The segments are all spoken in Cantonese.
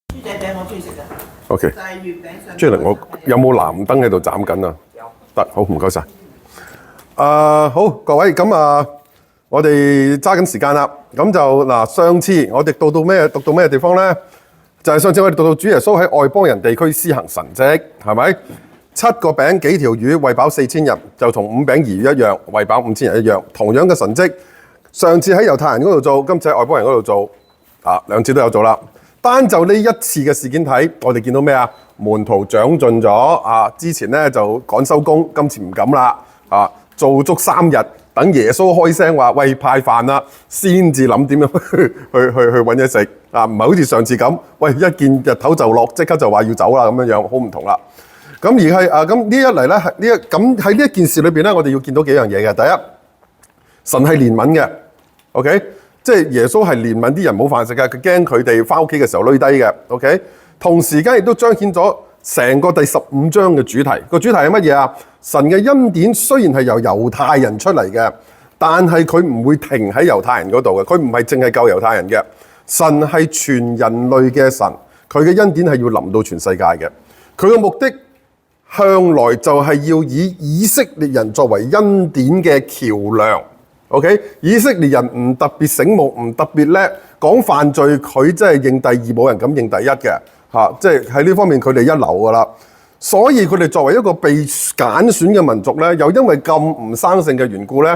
豬仔餅我中意食㗎。OK。但係月餅上。Jalen，我有冇藍燈喺度斬緊啊？有。得，好唔該晒。好，各位咁我哋揸緊時間啦。咁就嗱，上次我哋讀到咩地方咧？就係上次我哋讀到主耶穌喺外邦人地區施行神蹟，係咪？7個餅幾條魚餵飽4000人，就同5餅2魚一樣，餵飽5000人一樣，同樣嘅神蹟。上次喺猶太人嗰度做，今次喺外邦人嗰度做，兩次都有做啦。單就呢一次嘅事件睇，我哋見到咩啊？門徒長進咗之前咧就趕收工，今次唔敢啦做足3日，等耶穌開聲話喂派飯啦，先至諗點樣去揾嘢食唔係好似上次咁，喂一見日頭就落，即刻就話要走啦咁樣，好唔同啦。咁而係咁呢一嚟咧，咁喺呢一件事裏邊咧，我哋要見到幾樣嘢嘅。第一，神係憐憫嘅 ，OK， 即係耶穌係憐憫啲人冇飯食嘅，佢驚佢哋翻屋企嘅時候累低嘅 ，OK。同時間亦都彰顯咗成個第15章嘅主題。個主題係乜嘢啊？神嘅恩典雖然係由猶太人出嚟嘅，但係佢唔會停喺猶太人嗰度嘅，佢唔係淨係救猶太人嘅。神係全人類嘅神，佢嘅恩典係要臨到全世界嘅。佢嘅目的向來就係要以以色列人作為恩典嘅橋梁。OK， 以色列人唔特別醒目，唔特別叻，講犯罪佢真係認第二，冇人敢認第一嘅。即係喺呢方面佢哋一流㗎啦，所以佢哋作為一個被揀選嘅民族咧，又因為咁唔生性嘅緣故咧，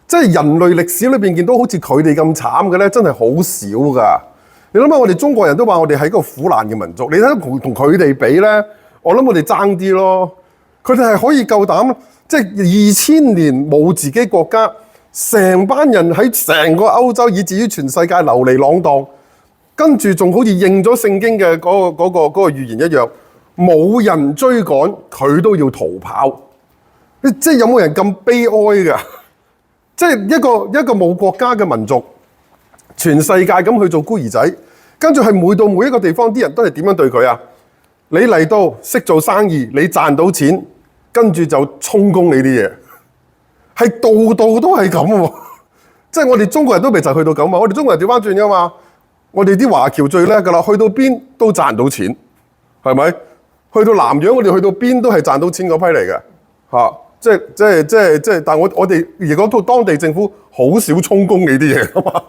即係人類歷史裏邊見到好似佢哋咁慘嘅咧，真係好少㗎。你諗下，我哋中國人都話我哋係一個苦難嘅民族，你睇同佢哋比咧，我諗我哋爭啲咯。佢哋係可以夠膽，即係2000年冇自己國家，成班人喺成個歐洲以至於全世界流離浪蕩。跟住仲好似應咗聖經嘅嗰個預言一樣，冇人追趕，佢都要逃跑。即係有冇人咁悲哀㗎？即係一個冇國家嘅民族，全世界咁去做孤兒仔，跟住係每到每一個地方，啲人都係點樣對佢啊？你嚟到識做生意，你賺到錢，跟住就充公你啲嘢，係度度都係咁喎。即係我哋中國人都未就去到咁啊！我哋中國人調翻轉㗎嘛。我哋啲華僑最叻㗎啦，去到邊都賺到錢，係咪？去到南洋，我哋去到邊都係賺到錢嗰批嚟嘅，即係，但係我哋如果到當地政府好少充公你啲嘢㗎嘛，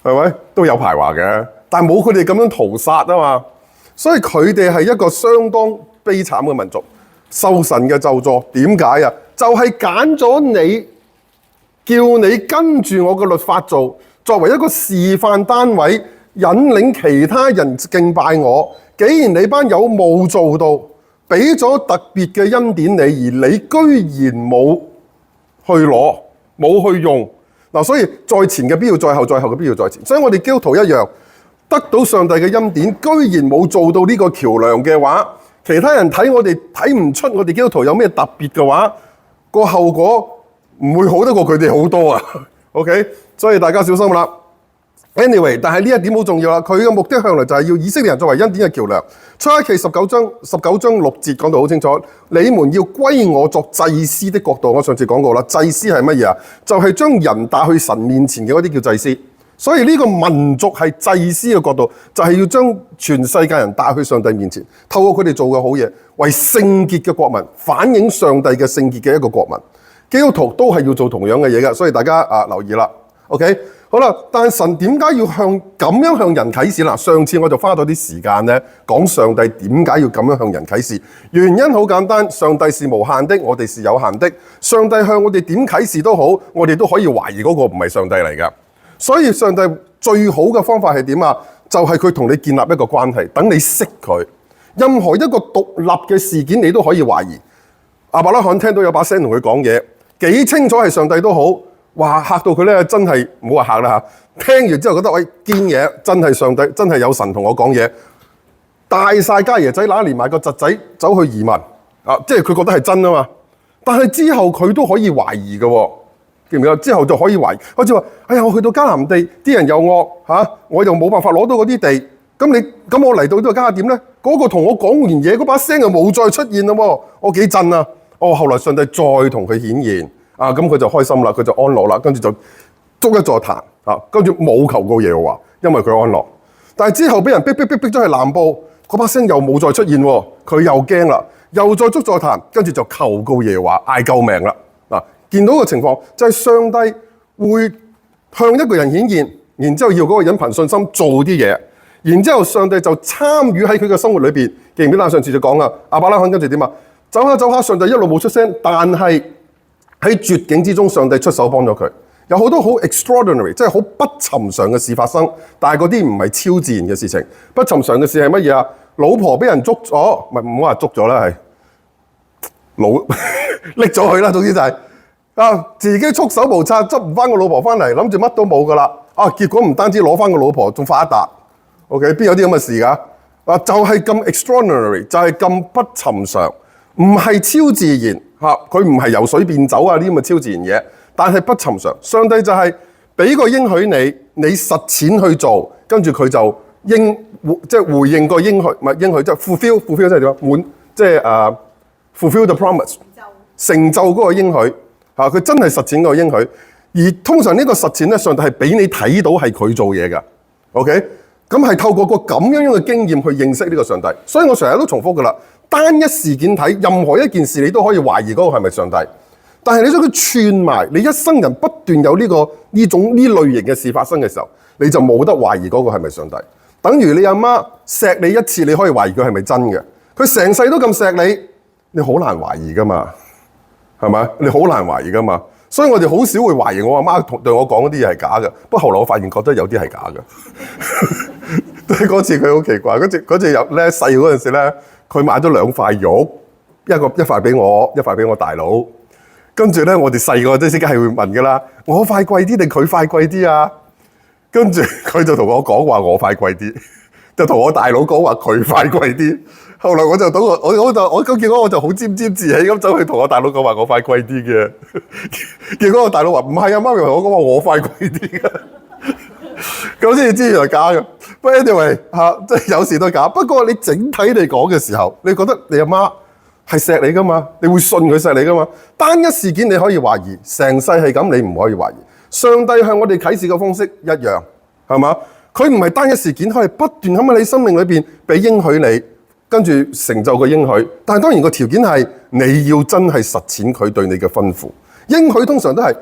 係咪？都有排華嘅，但係冇佢哋咁樣屠殺啊嘛，所以佢哋係一個相當悲慘嘅民族，受神嘅咒詛。點解啊？就係揀咗你，叫你跟住我嘅律法做，作為一個示範單位。引領其他人敬拜我，既然你班友冇做到，俾咗特別嘅恩典你，而你居然冇去攞，冇去用嗱，所以在前嘅必要在後，在後嘅必要在前。所以我哋基督徒一樣得到上帝嘅恩典，居然冇做到呢個橋梁嘅話，其他人睇我哋睇唔出我哋基督徒有咩特別嘅話，個後果唔會好得過佢哋好多啊。OK， 所以大家小心啦。Anyway， 但係呢一點好重要啦。佢嘅目的向來就係要以色列人作為恩典嘅橋梁。出埃及19章6節講到好清楚，你們要歸我作祭司的國度。我上次講過啦，祭司係乜嘢啊？就係將人帶去神面前嘅嗰啲叫祭司。所以呢個民族係祭司嘅角度，就係要將全世界人帶去上帝面前，透過佢哋做嘅好嘢，為聖潔嘅國民，反映上帝嘅聖潔嘅一個國民。基督徒都係要做同樣嘅嘢嘅，所以大家留意啦。OK。好啦，但係神點解要咁樣向人啟示啦？上次我就花咗啲時間咧講上帝點解要咁樣向人啟示。原因好簡單，上帝是無限的，我哋是有限的。上帝向我哋點啟示都好，我哋都可以懷疑嗰個唔係上帝嚟㗎。所以上帝最好嘅方法係點啊？就係佢同你建立一個關係，等你識佢。任何一個獨立嘅事件，你都可以懷疑。亞伯拉罕聽到有把聲同佢講嘢，幾清楚係上帝都好。哇！嚇到佢咧，真係唔好話嚇啦嚇。聽完之後覺得喂堅嘢，真係上帝，真係有神同我講嘢。帶晒家爺仔乸連埋個侄仔走去移民即係佢覺得係真啊嘛。但係之後佢都可以懷疑嘅喎，記唔記得？之後就可以懷疑，好似話：哎呀，我去到迦南地，啲人又惡我又冇辦法攞到嗰啲地。咁我嚟到呢個家點咧？嗰個同我講完嘢，嗰把聲又冇再出現啦喎。我幾震啊！後來上帝再同佢顯現。咁佢就開心啦，佢就安樂啦，跟住就築一座壇跟住冇求告耶和華，因為佢安樂。但係之後俾人逼咗去南部，嗰把聲又冇再出現喎，佢又驚啦，又再捉再彈，跟住就求告耶和華嗌救命啦。嗱，見到個情況就係上帝會向一個人顯現，然之後要嗰個人憑信心做啲嘢，然之後上帝就參與喺佢嘅生活裏邊。記唔記得上次就講啦，亞伯拉罕跟住點啊？走下走下，上帝一路冇出聲，但係喺絕境之中，上帝出手幫咗佢。有好多好 extraordinary， 即係好不尋常嘅事發生，但係嗰啲唔係超自然嘅事情。不尋常嘅事係乜嘢啊？老婆俾人捉咗，唔好話捉咗啦，係拎咗佢啦。總之就係自己束手無策，執唔翻個老婆翻嚟，諗住乜都冇噶啦。結果唔單止攞翻個老婆，仲發一達。OK， 邊有啲咁嘅事㗎？就係咁 extraordinary， 就係咁不尋常，唔係超自然嚇。佢唔係由水變酒啊，呢啲咁嘅超自然嘢，但係不尋常。上帝就係俾個應許你，你實踐去做，跟住佢就即係回應個應許，唔係應許即係 fulfill 即係點啊？即係fulfill the promise， 成就嗰個應許嚇。佢真係實踐個應許，而通常呢個實踐咧，上帝係俾你睇到係佢做嘢㗎。OK。咁係透過個咁樣嘅經驗去認識呢個上帝，所以我成日都重複噶啦。單一事件睇任何一件事，你都可以懷疑嗰個係咪上帝。但係你將佢串埋，你一生人不斷有呢類型嘅事發生嘅時候，你就冇得懷疑嗰個係咪上帝。等於你阿媽錫你一次，你可以懷疑佢係咪真嘅。佢成世都咁錫你，你好難懷疑噶嘛，係咪？你好難懷疑噶嘛。所以我哋好少會懷疑我阿媽對我講嗰啲嘢係假嘅。不過後來我發現覺得有啲係假嘅。嗰次佢好奇怪，嗰次有咧細嗰陣時咧，佢買咗2塊肉，一塊俾我，一塊俾我大佬。跟住咧，我哋細個即係梗係會問㗎啦，我塊貴啲定佢塊貴啲啊？跟住佢就同我講話我塊貴啲，就同我大佬講話佢塊貴啲。後來我就結果我就好沾沾自喜咁走去同我大佬講話我塊貴啲嘅。結果我大佬話唔係啊，媽咪同我講話我塊貴啲嘅。咁先至知原來假嘅。不過 anyway 即係有時都係假。不過你整體嚟講嘅時候，你覺得你阿媽係錫你噶嘛？你會信佢錫你噶嘛？單一事件你可以懷疑，成世係咁你唔可以懷疑。上帝向我哋啟示嘅方式一樣，係嘛？佢唔係單一事件，可以不斷喺你生命裏邊俾應許你，跟住成就個應許。但係當然個條件係你要真係實踐佢對你嘅吩咐。應許通常都係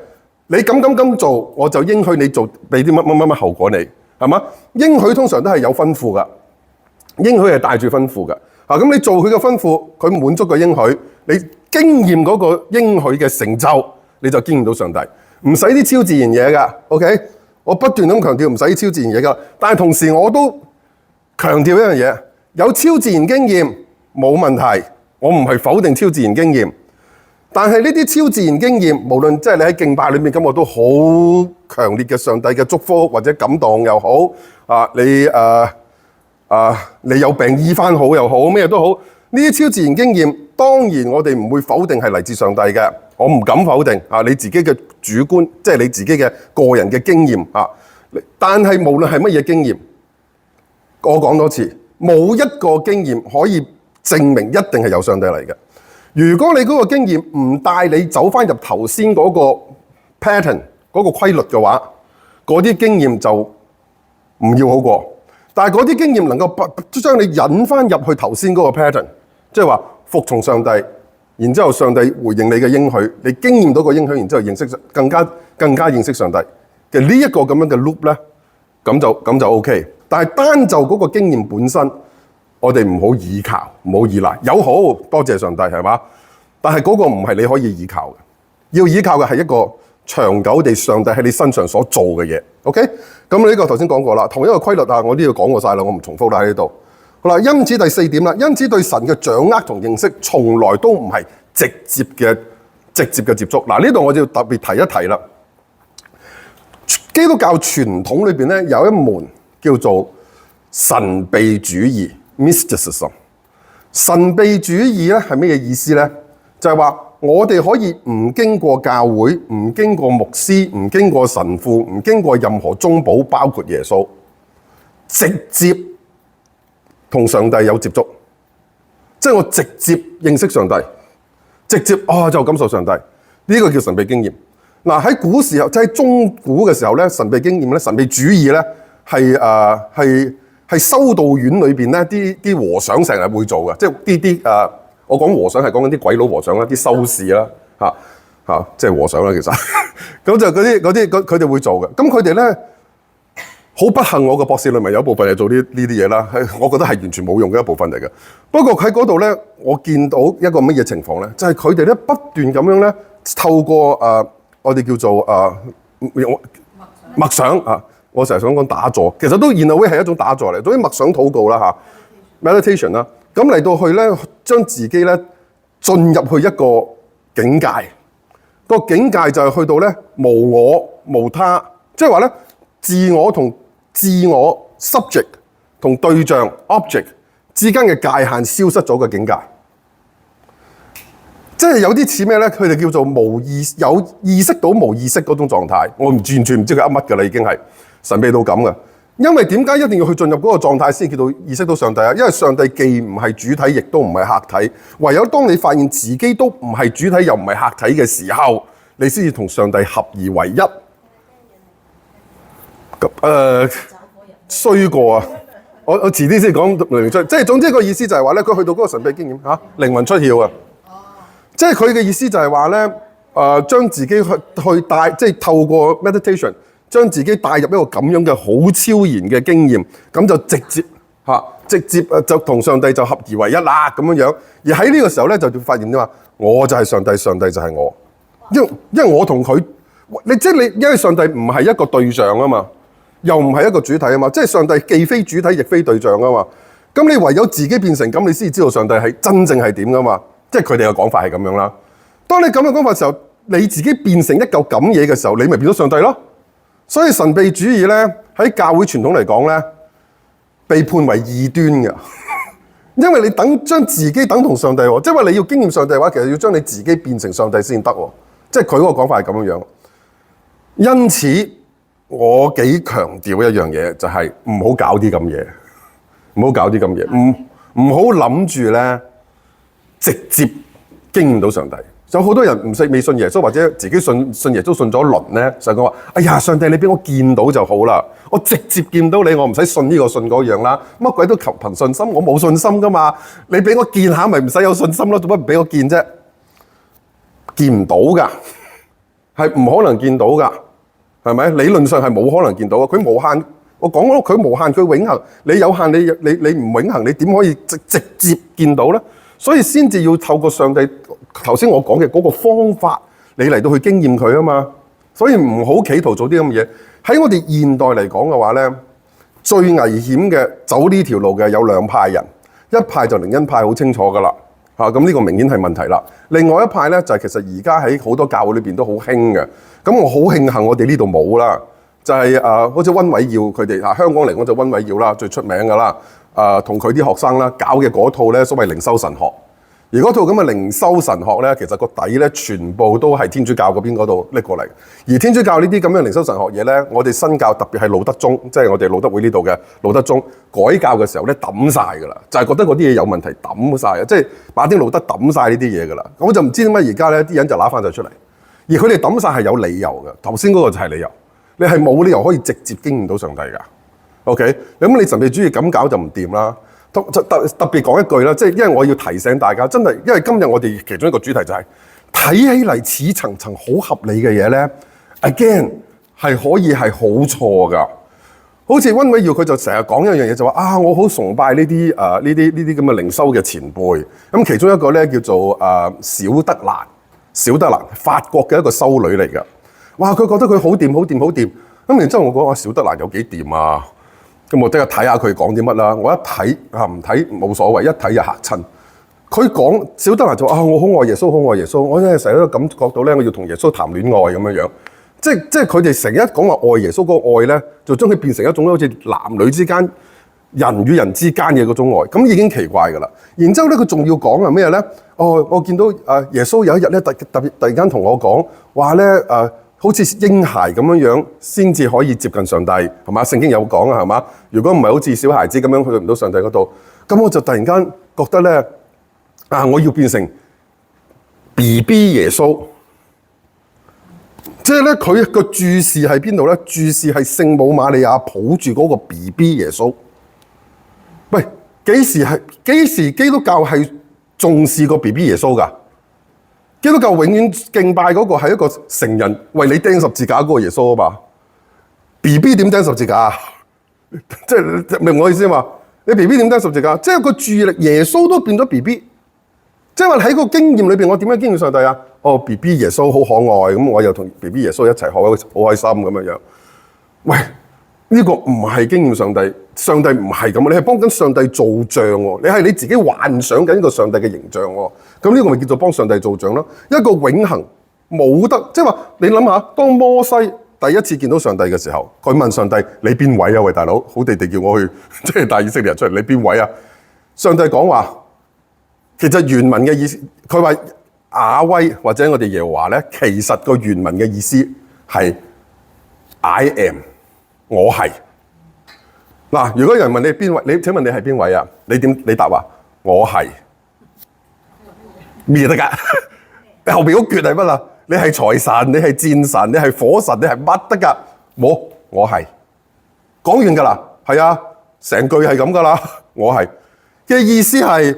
你咁做，我就應許你做，俾啲乜後果你，係嘛？應許通常都係有吩咐噶，應許係帶住吩咐噶。咁你做佢嘅吩咐，佢滿足個應許，你經驗嗰個應許嘅成就，你就經驗到上帝。唔使啲超自然嘢噶 ，OK？ 我不斷咁強調唔使超自然嘢噶，但係同時我都強調一樣嘢，有超自然經驗冇問題，我唔係否定超自然經驗，但係呢啲超自然經驗，無論即係你喺敬拜裏面感覺到好強烈嘅上帝嘅祝福或者感動又好，你有病醫翻好又好，咩都好，呢啲超自然經驗，當然我哋唔會否定係嚟自上帝嘅，我唔敢否定你自己嘅主觀，即係你自己嘅個人嘅經驗啊。但係無論係乜嘢經驗，我講多次，冇一個經驗可以證明一定係由上帝嚟嘅。如果你嗰個經驗唔帶你走翻入頭先嗰個 pattern 嗰個規律嘅話，嗰啲經驗就唔要好過。但係嗰啲經驗能夠將你引翻入去頭先嗰個 pattern， 即係話服從上帝，然之後上帝回應你嘅應許，你經驗到個應許，然之後認識更加認識上帝嘅呢一個咁樣嘅 loop 咧，咁就 OK。但係單就嗰個經驗本身，我哋唔好依靠，唔好依賴。有好多謝上帝係嘛，但係嗰個唔係你可以依靠嘅，要依靠嘅係一個長久地上帝喺你身上所做嘅嘢。OK， 咁呢個頭先講過啦，同一個規律我呢度講過晒啦，我唔重複啦喺呢度。好啦，因此第4點啦，因此對神嘅掌握同認識，從來都唔係直接嘅接觸。嗱，呢度我就要特別提一提啦。基督教傳統裏邊咧有一門叫做神秘主義 （mysticism）。神秘主義咧係咩意思咧？就係話我哋可以唔經過教會，唔經過牧師，唔經過神父，唔經過任何中保，包括耶穌，直接同上帝有接觸，即係我直接認識上帝，直接就感受上帝，呢個叫神秘經驗。嗱，喺古時候，即係中古嘅時候咧，神秘經驗咧，神秘主義咧係係修道院裏邊咧啲和尚成日會做嘅，即係啲我講和尚係講緊啲鬼佬和尚啦，啲修士啦即係和尚啦其實，咁就嗰啲佢哋會做嘅。咁佢哋咧好不幸，我個博士論文有一部分係做呢啲嘢啦，我覺得係完全冇用嘅一部分嚟嘅。不過喺嗰度咧，我見到一個乜嘢情況咧，就係佢哋咧不斷咁樣咧透過我哋叫做默想啊。我成日想講打坐，其實都in a way係一種打坐嚟，總之默想禱告啦meditation 啦，咁嚟到去咧，將自己咧進入去一個境界，個境界就係去到咧無我無他，即係話咧自我同自我 subject 同對象 object 之間嘅界限消失咗嘅境界，即係有啲似咩咧？佢哋叫做有意識到無意識嗰種狀態，我完全唔知佢噏乜㗎啦，已經係。神秘到咁嘅，因為點解一定要去進入嗰個狀態先叫到意識到上帝啊？因為上帝既唔係主體，亦都唔係客體。唯有當你發現自己都唔係主體，又唔係客體嘅時候，你先至同上帝合而為一。衰過啊！我遲啲先講靈出，即係總之個意思就係話咧，佢去到嗰個神秘經驗靈魂出竅啊！即係佢嘅意思就係話咧，將自己去帶，即係透過 meditation。將自己帶入一個咁樣嘅好超然嘅經驗，咁就直接就同上帝就合而為一啦咁樣樣。而喺呢個時候咧，就發現點啊？我就係上帝，上帝就係我。因為我同佢，因為上帝唔係一個對象啊嘛，又唔係一個主體啊嘛，即係上帝既非主體亦非對象啊嘛。咁你唯有自己變成咁，你先至知道上帝係真正係點噶嘛。即係佢哋嘅講法係咁樣啦。當你咁樣講法嘅時候，你自己變成一嚿咁嘢嘅時候，你咪變咗上帝咯。所以神秘主義咧喺教會傳統嚟講咧，被判為異端嘅，因為你將自己等同上帝喎，即係話你要經驗上帝嘅話，其實要將你自己變成上帝先得喎，即係佢嗰個講法係咁樣樣。因此我幾強調一樣嘢，就係唔好搞啲咁嘢，唔好搞啲咁嘢，唔好諗住咧直接經驗到上帝。有好多人未信耶穌，或者自己信耶穌信咗輪咧，就講話：哎呀，上帝你俾我見到就好啦，我直接見到你，我唔使信呢個信嗰樣啦，乜鬼都求憑信心，我冇信心噶嘛，你俾我見下咪唔使有信心咯，做乜唔俾我見啫？見唔到噶，係唔可能見到噶，係咪？理論上係冇可能見到嘅，佢無限，我講咗佢無限，佢永恆，你有限，你唔永恆，你點可以直接見到咧？所以先至要透過上帝頭先我講嘅嗰個方法，你嚟到去經驗佢啊嘛。所以唔好企圖做啲咁嘅嘢。喺我哋現代嚟講嘅話咧，最危險嘅走呢條路嘅有兩派人，一派就靈恩派好清楚噶啦咁呢個明顯係問題啦。另外一派咧就係其實而家喺好多教會裏邊都好興嘅。咁我好慶幸我哋呢度冇啦，就係好似溫偉耀佢哋香港嚟講就溫偉耀啦，最出名噶啦。同佢啲學生啦搞嘅嗰套咧，所謂靈修神學。而嗰套咁嘅靈修神學咧，其實個底咧全部都係天主教嗰邊嗰度拎過嚟。而天主教呢啲咁樣靈修神學嘢咧，我哋新教特別係路德宗，即係我哋路德會呢度嘅路德宗改教嘅時候咧抌晒㗎啦，就係覺得嗰啲嘢有問題抌晒啊！即係馬丁路德抌晒呢啲嘢㗎啦。我就唔知點解而家咧啲人就揦翻晒出嚟，而佢哋抌晒係有理由嘅。頭先嗰個就係理由，你係冇理由可以直接經驗到上帝㗎。OK， 咁你神秘主義咁搞就唔掂啦。特別講一句啦，即係因為我要提醒大家，真係因為今日我哋其中一個主題就係睇起嚟似層層好合理嘅嘢咧 ，again 係可以係好錯噶。好似溫偉耀佢就成日講一樣嘢，就話我好崇拜呢啲咁嘅靈修嘅前輩。咁其中一個咧叫做小德蘭，法國嘅一個修女嚟㗎。哇！佢覺得佢好掂。咁然之後我講小德蘭有幾掂啊？咁我即刻睇下佢講啲乜啦。我一睇唔睇冇所謂，一睇就嚇親。佢講小德蘭就話我好愛耶穌，好愛耶穌。我真係成日都感覺到咧，我要同耶穌談戀愛咁樣樣。即係佢哋成日講話愛耶穌嗰個愛咧，就將佢變成一種好似男女之間、人與人之間嘅嗰種愛。咁已經奇怪㗎啦。然之後咧，佢仲要講係咩咧？我見到耶穌有一日咧，突然間同我講話咧好似嬰孩咁樣先至可以接近上帝，係嘛？聖經有講啊，係嘛？如果唔係好似小孩子咁樣去唔到上帝嗰度，咁我就突然間覺得咧，我要變成 BB 耶穌，即係咧佢個注視喺邊度咧？注視係聖母瑪利亞抱住嗰個 BB 耶穌，幾時基督教係重視過 BB 耶穌㗎？基督教永遠敬拜嗰個係一個成人為你釘十字架嗰個耶穌啊嘛。BB 點釘十字架啊？即係明我意思嘛？你 BB 點釘十字架？即係個注意力，耶穌都變咗 BB。即係話喺個經驗裏邊，我點樣經驗上帝啊？哦 ，BB 耶穌好可愛，咁我又同 BB 耶穌一齊好開心咁樣樣。喂，呢個唔係經驗上帝，上帝唔係咁，你係幫緊上帝造像喎，你係你自己幻想緊一個上帝嘅形象喎。咁呢個咪叫做幫上帝造像咯？一個永恆冇得，即係話你諗下，當摩西第一次見到上帝嘅時候，佢問上帝：你邊位啊？喂，大佬，好地地叫我去，即係帶以色列人出嚟，你邊位啊？上帝講話。其實原文嘅意思，佢話亞威或者我哋耶和華咧，其實個原文嘅意思係 I am， 我係。嗱，如果有人問你邊位，請問你係邊位啊？你答話我係咩得㗎？你後邊好絕係乜啦？你係財神，你係戰神，你係火神，你係乜得㗎？冇，我係講完㗎啦。係啊，成句係咁㗎啦。我係嘅意思係。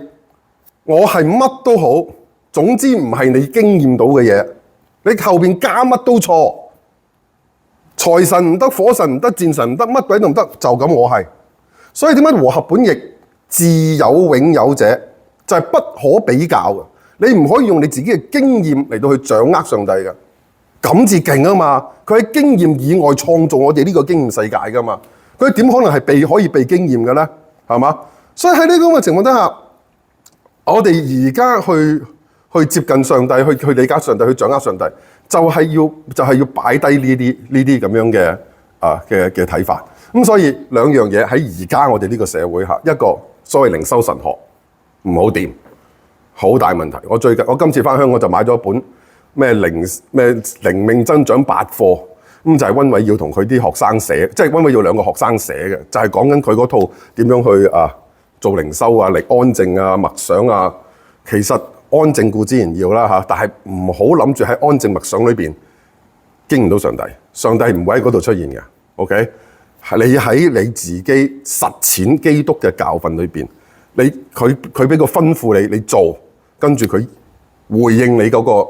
我係乜都好，總之唔係你經驗到嘅嘢，你後邊加乜都錯。財神唔得，火神唔得，戰神唔得，乜鬼都唔得，就咁我係。所以點解和合本譯自有永有者就係不可比較嘅？你唔可以用你自己嘅經驗嚟到去掌握上帝嘅，咁至勁啊嘛！佢喺經驗以外創造我哋呢個經驗世界噶嘛，佢點可能係可以被經驗嘅咧？係嘛？所以喺呢個咁嘅情況底下。我哋而家去接近上帝，去理解上帝，去掌握上帝，就係要擺低呢啲咁樣嘅睇法。咁所以兩樣嘢喺而家我哋呢個社會下，一個所謂靈修神學唔好掂，好大問題。我今次翻香港就買咗一本咩靈命增長百課，咁就係溫偉耀同佢啲學生寫，即係溫偉耀兩個學生寫嘅，就係講緊佢嗰套點樣去做靈修啊，嚟安靜啊、默想啊，其實安靜固之然要啦嚇，但係唔好諗住喺安靜默想裏邊經唔到上帝，上帝唔會喺嗰度出現嘅。OK， 係你喺你自己實踐基督嘅教訓裏邊，佢俾個吩咐你做，跟住佢回應你嗰個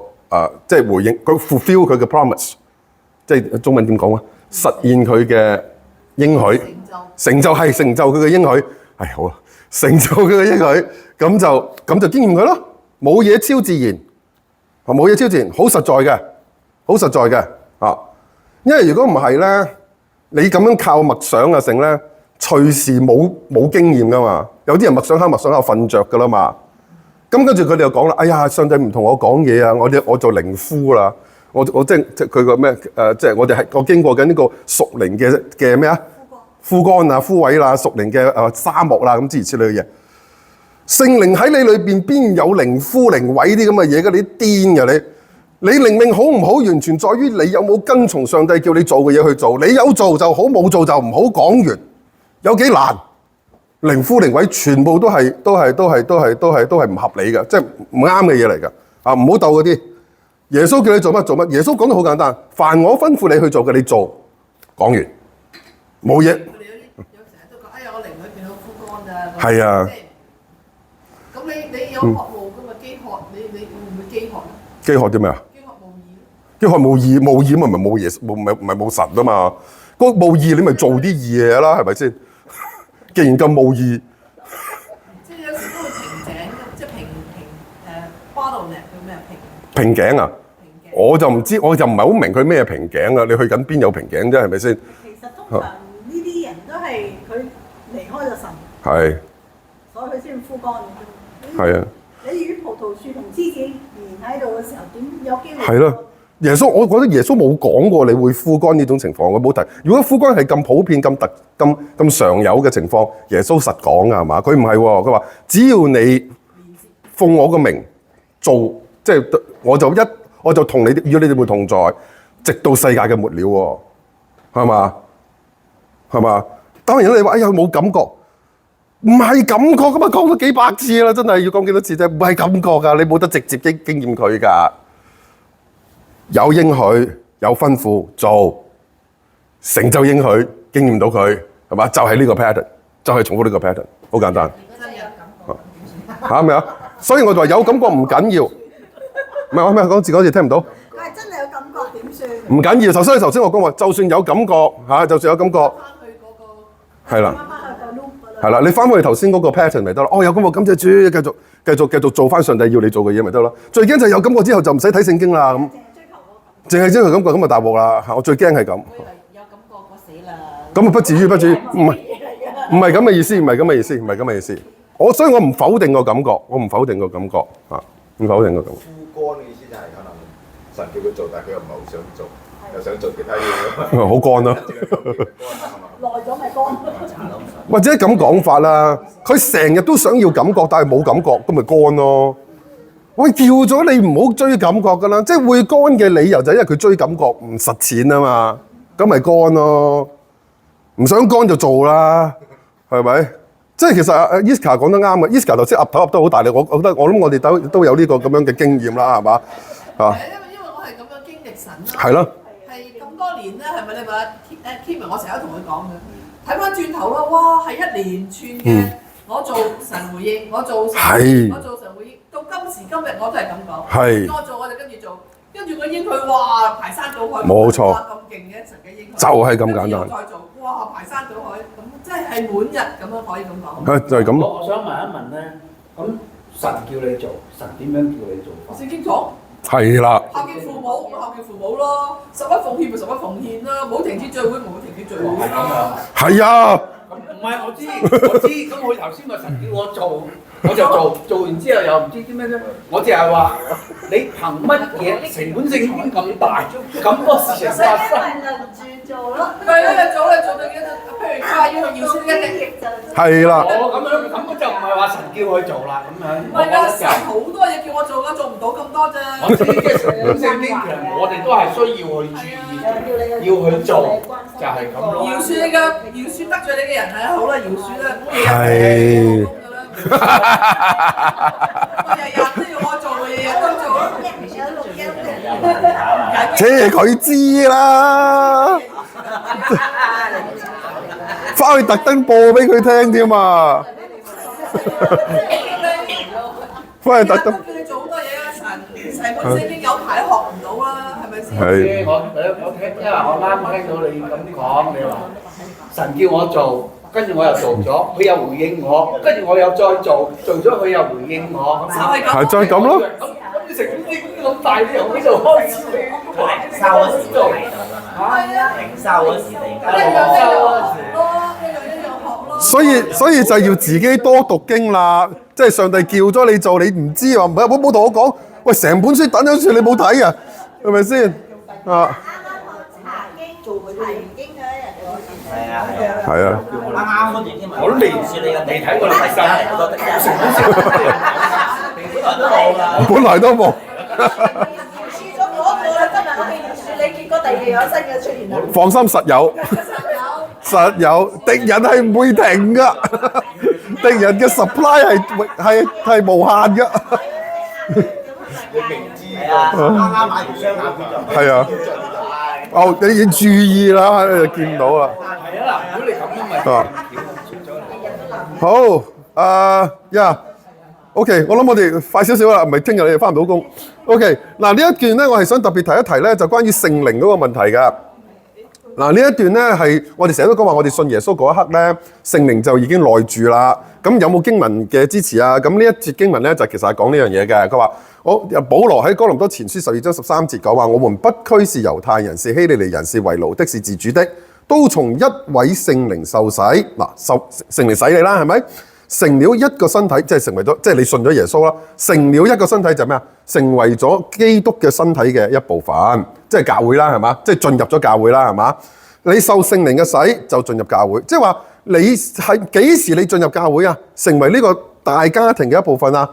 即係回應佢 fulfill 佢嘅 promise， 即係中文點講啊？實現佢嘅應許，成就佢嘅應許，係好啦。成就佢嘅應許，咁就經驗佢咯，冇嘢超自然，冇嘢超自然，好實在嘅啊！因為如果唔係咧，你咁樣靠默想啊成咧，隨時冇經驗噶嘛。有啲人默想下瞓着噶啦嘛。咁跟住佢哋又講啦，哎呀，上帝唔同我講嘢啊，我做靈夫啦，我即係佢個咩即係我經過緊呢個屬靈嘅咩啊？枯乾啊、枯萎啦、屬靈嘅沙漠啦，咁諸如此類嘅嘢。聖靈喺你裏邊有靈枯靈萎啲咁嘅嘢嘅？你癲嘅你靈命好唔好，完全在於你有冇跟從上帝叫你做嘅嘢去做。你有做就好，冇做就唔好。講完有幾難？靈枯靈萎全部都係唔合理嘅，即係唔啱嘅嘢嚟㗎。啊，唔好鬥嗰啲。耶穌叫你做乜做乜。耶穌講得好簡單，凡我吩咐你去做嘅，你做。講完冇嘢。係啊，咁你有渴慕噶嘛？飢渴，你會唔會飢渴？飢渴啲咩啊？飢渴無義，無義咪冇嘢，唔係冇神啊嘛。個無義你咪做啲義嘢啦，係咪先？既然咁無義，即係有時都會瓶頸，即係bottleneck叫咩瓶頸啊？我就唔知，我就唔係好明佢咩瓶頸啊？你去緊邊有瓶頸啫？係咪先？其實通常呢啲人都係佢離開咗神。係。所以佢先枯乾嘅啫。係啊。你如果葡萄樹同枝子連喺度嘅時候，點有機會？係咯，耶穌，我覺得耶穌冇講過你會枯乾呢種情況，佢冇提。如果枯乾係咁普遍、咁常有嘅情況，耶穌實講㗎係嘛？佢唔係喎，佢話只要你奉我個名做，即係我就同你與你哋會同在，直到世界嘅末了喎，係嘛？係嘛？當然你話哎呀冇感覺。唔係感覺㗎嘛，講咗幾百次啦，真係要講幾多次啫？唔係感覺㗎，你冇得直接經驗佢㗎。有應許，有吩咐做，成就應許，經驗到佢係嘛？就係呢個 pattern 就係重複呢個 pattern， 好簡單。真有感覺。嚇咩啊？所以我就話有感覺唔緊要。唔係我咩講字聽唔到。佢係真係有感覺點算？唔緊要，所以頭先我講話，就算有感覺嚇，就算有感覺，翻去嗰個係啦。翻返去個 loop 嗰度。係啦，你翻去頭先嗰個 pattern 咪得咯。哦，有感覺，感謝主，繼續做翻上帝要你做嘅嘢咪得咯。最驚就係有感覺之後就唔使睇聖經啦咁。淨係追求感覺咁就大鑊啦嚇！我最驚係咁。有感覺我死啦。咁啊不至於，唔係咁嘅意思，唔係咁嘅意思。所以我唔否定個感覺，唔否定個感覺。枯乾嘅意思就係可能神叫佢做，但係佢又唔係好想做，又想做其他嘢。好乾咯。耐咗咪乾。或者咁講法啦，佢成日都想要感覺，但係冇感覺，咁咪乾咯。喂，叫咗你唔好追感覺噶啦，即係會乾嘅理由就係因為佢追感覺唔實踐啊嘛，咁咪乾咯。唔想乾就做啦，係咪？即係其實阿 Iska 講得啱啊 ，Iska 頭先岌頭岌得好大力，我諗我哋都有呢個咁樣嘅經驗啦，係嘛？啊，因為我係咁樣經歷神啦。係咯。係咁多年咧，係咪你話 Kevin？我成日都同佢講嘅，睇翻轉頭啦，哇，係一連串嘅，我做神回應，我做神回應，到今時今日我都係咁講。係。我做我就跟住做，跟住個應佢哇排山倒海。冇錯。咁勁嘅神嘅應許。就係咁簡單。再做，哇排山倒海，咁即係滿日咁樣可以咁講。就係咁。我想問一問咧，咁神叫你做，神點樣叫你做法？聖經講。係啦。孝敬父母咯，十一奉獻咪十一奉獻啦，冇停止聚會咪冇停止聚會啦。係啊。唔係我知，咁佢頭先個神叫我做，我就做完之後又唔知啲咩啫。我淨係話你憑乜嘢成本聖經咁大，咁多事情發生？輪住做咯。係啦，做到幾多？譬如佢話要去要書一定。係啦。咁就唔係話神叫佢做啦，咁樣。唔係㗎，神好多嘢叫我做㗎，做唔到咁多啫。我知即係成本聖經其實我哋都係需要去注意，要去做，就係咁咯。饒恕你嘅，饒恕得罪你嘅人係好啦，饒恕啦，咁嘢係。我日日都要我做，日日都做。即係佢知啦，翻去特登播俾佢聽添嘛。翻去特登。叫你做好多嘢啊！成本聖經有排都學唔到啦，係咪先？係。我聽，因為我啱聽到你咁講，你話神叫我做，跟住我又做咗，佢又回應我，跟住我又再做咗佢又回應我，就係咁。係再咁咯。咁成本聖經咁大，你由呢度開始你零收嗰時做，係啊，零收嗰時突然間一樣學咯，一樣學咯。所以就要自己多讀經啦，即係上帝叫咗你做，你唔知話冇同我講，喂，成本書等咗書你冇睇啊，係咪先啊？查經做佢查完經嗰一日就開始。係啊係啊，係啊。啱啱嗰段經文我都未似你嘅，未睇過你第三日好多的本來都冇㗎。本來都冇。輸咗嗰個啦，今日我哋唔輸你，結果第二日有新嘅出現啦。放心，實有，敵人係唔會停㗎，敵人嘅 supply 係無限㗎。你明知係啊，啱啱買完雙眼片就係啊。哦，你已經注意啦，你就見到啦。係啊嗱，如果你咁樣咪啊，好，OK， 我諗我哋快少少啦，唔係聽日你哋翻唔到工。OK， 嗱呢一段咧，我係想特別提一提咧，就關於聖靈嗰個問題㗎。嗱呢一段咧係我哋成日都講話，我哋信耶穌嗰一刻咧，聖靈就已經內住啦。咁有冇經文嘅支持啊？咁呢一節經文咧就其實係講呢樣嘢嘅。佢話保羅喺哥林多前書12章13節講話，我們不拘是猶太人，是希利尼人，是為奴的，是自主的，都從一位聖靈受洗。嗱，聖靈洗你啦，係咪？成了一個身體，即係成為咗，即係你信咗耶穌啦。成了一個身體就係咩啊？成為咗基督嘅身體嘅一部分，即係教會啦，係嘛？即係進入咗教會啦，係嘛？你受聖靈嘅洗就進入教會，即係話你係幾時你進入教會啊？成為呢個大家庭嘅一部分啊？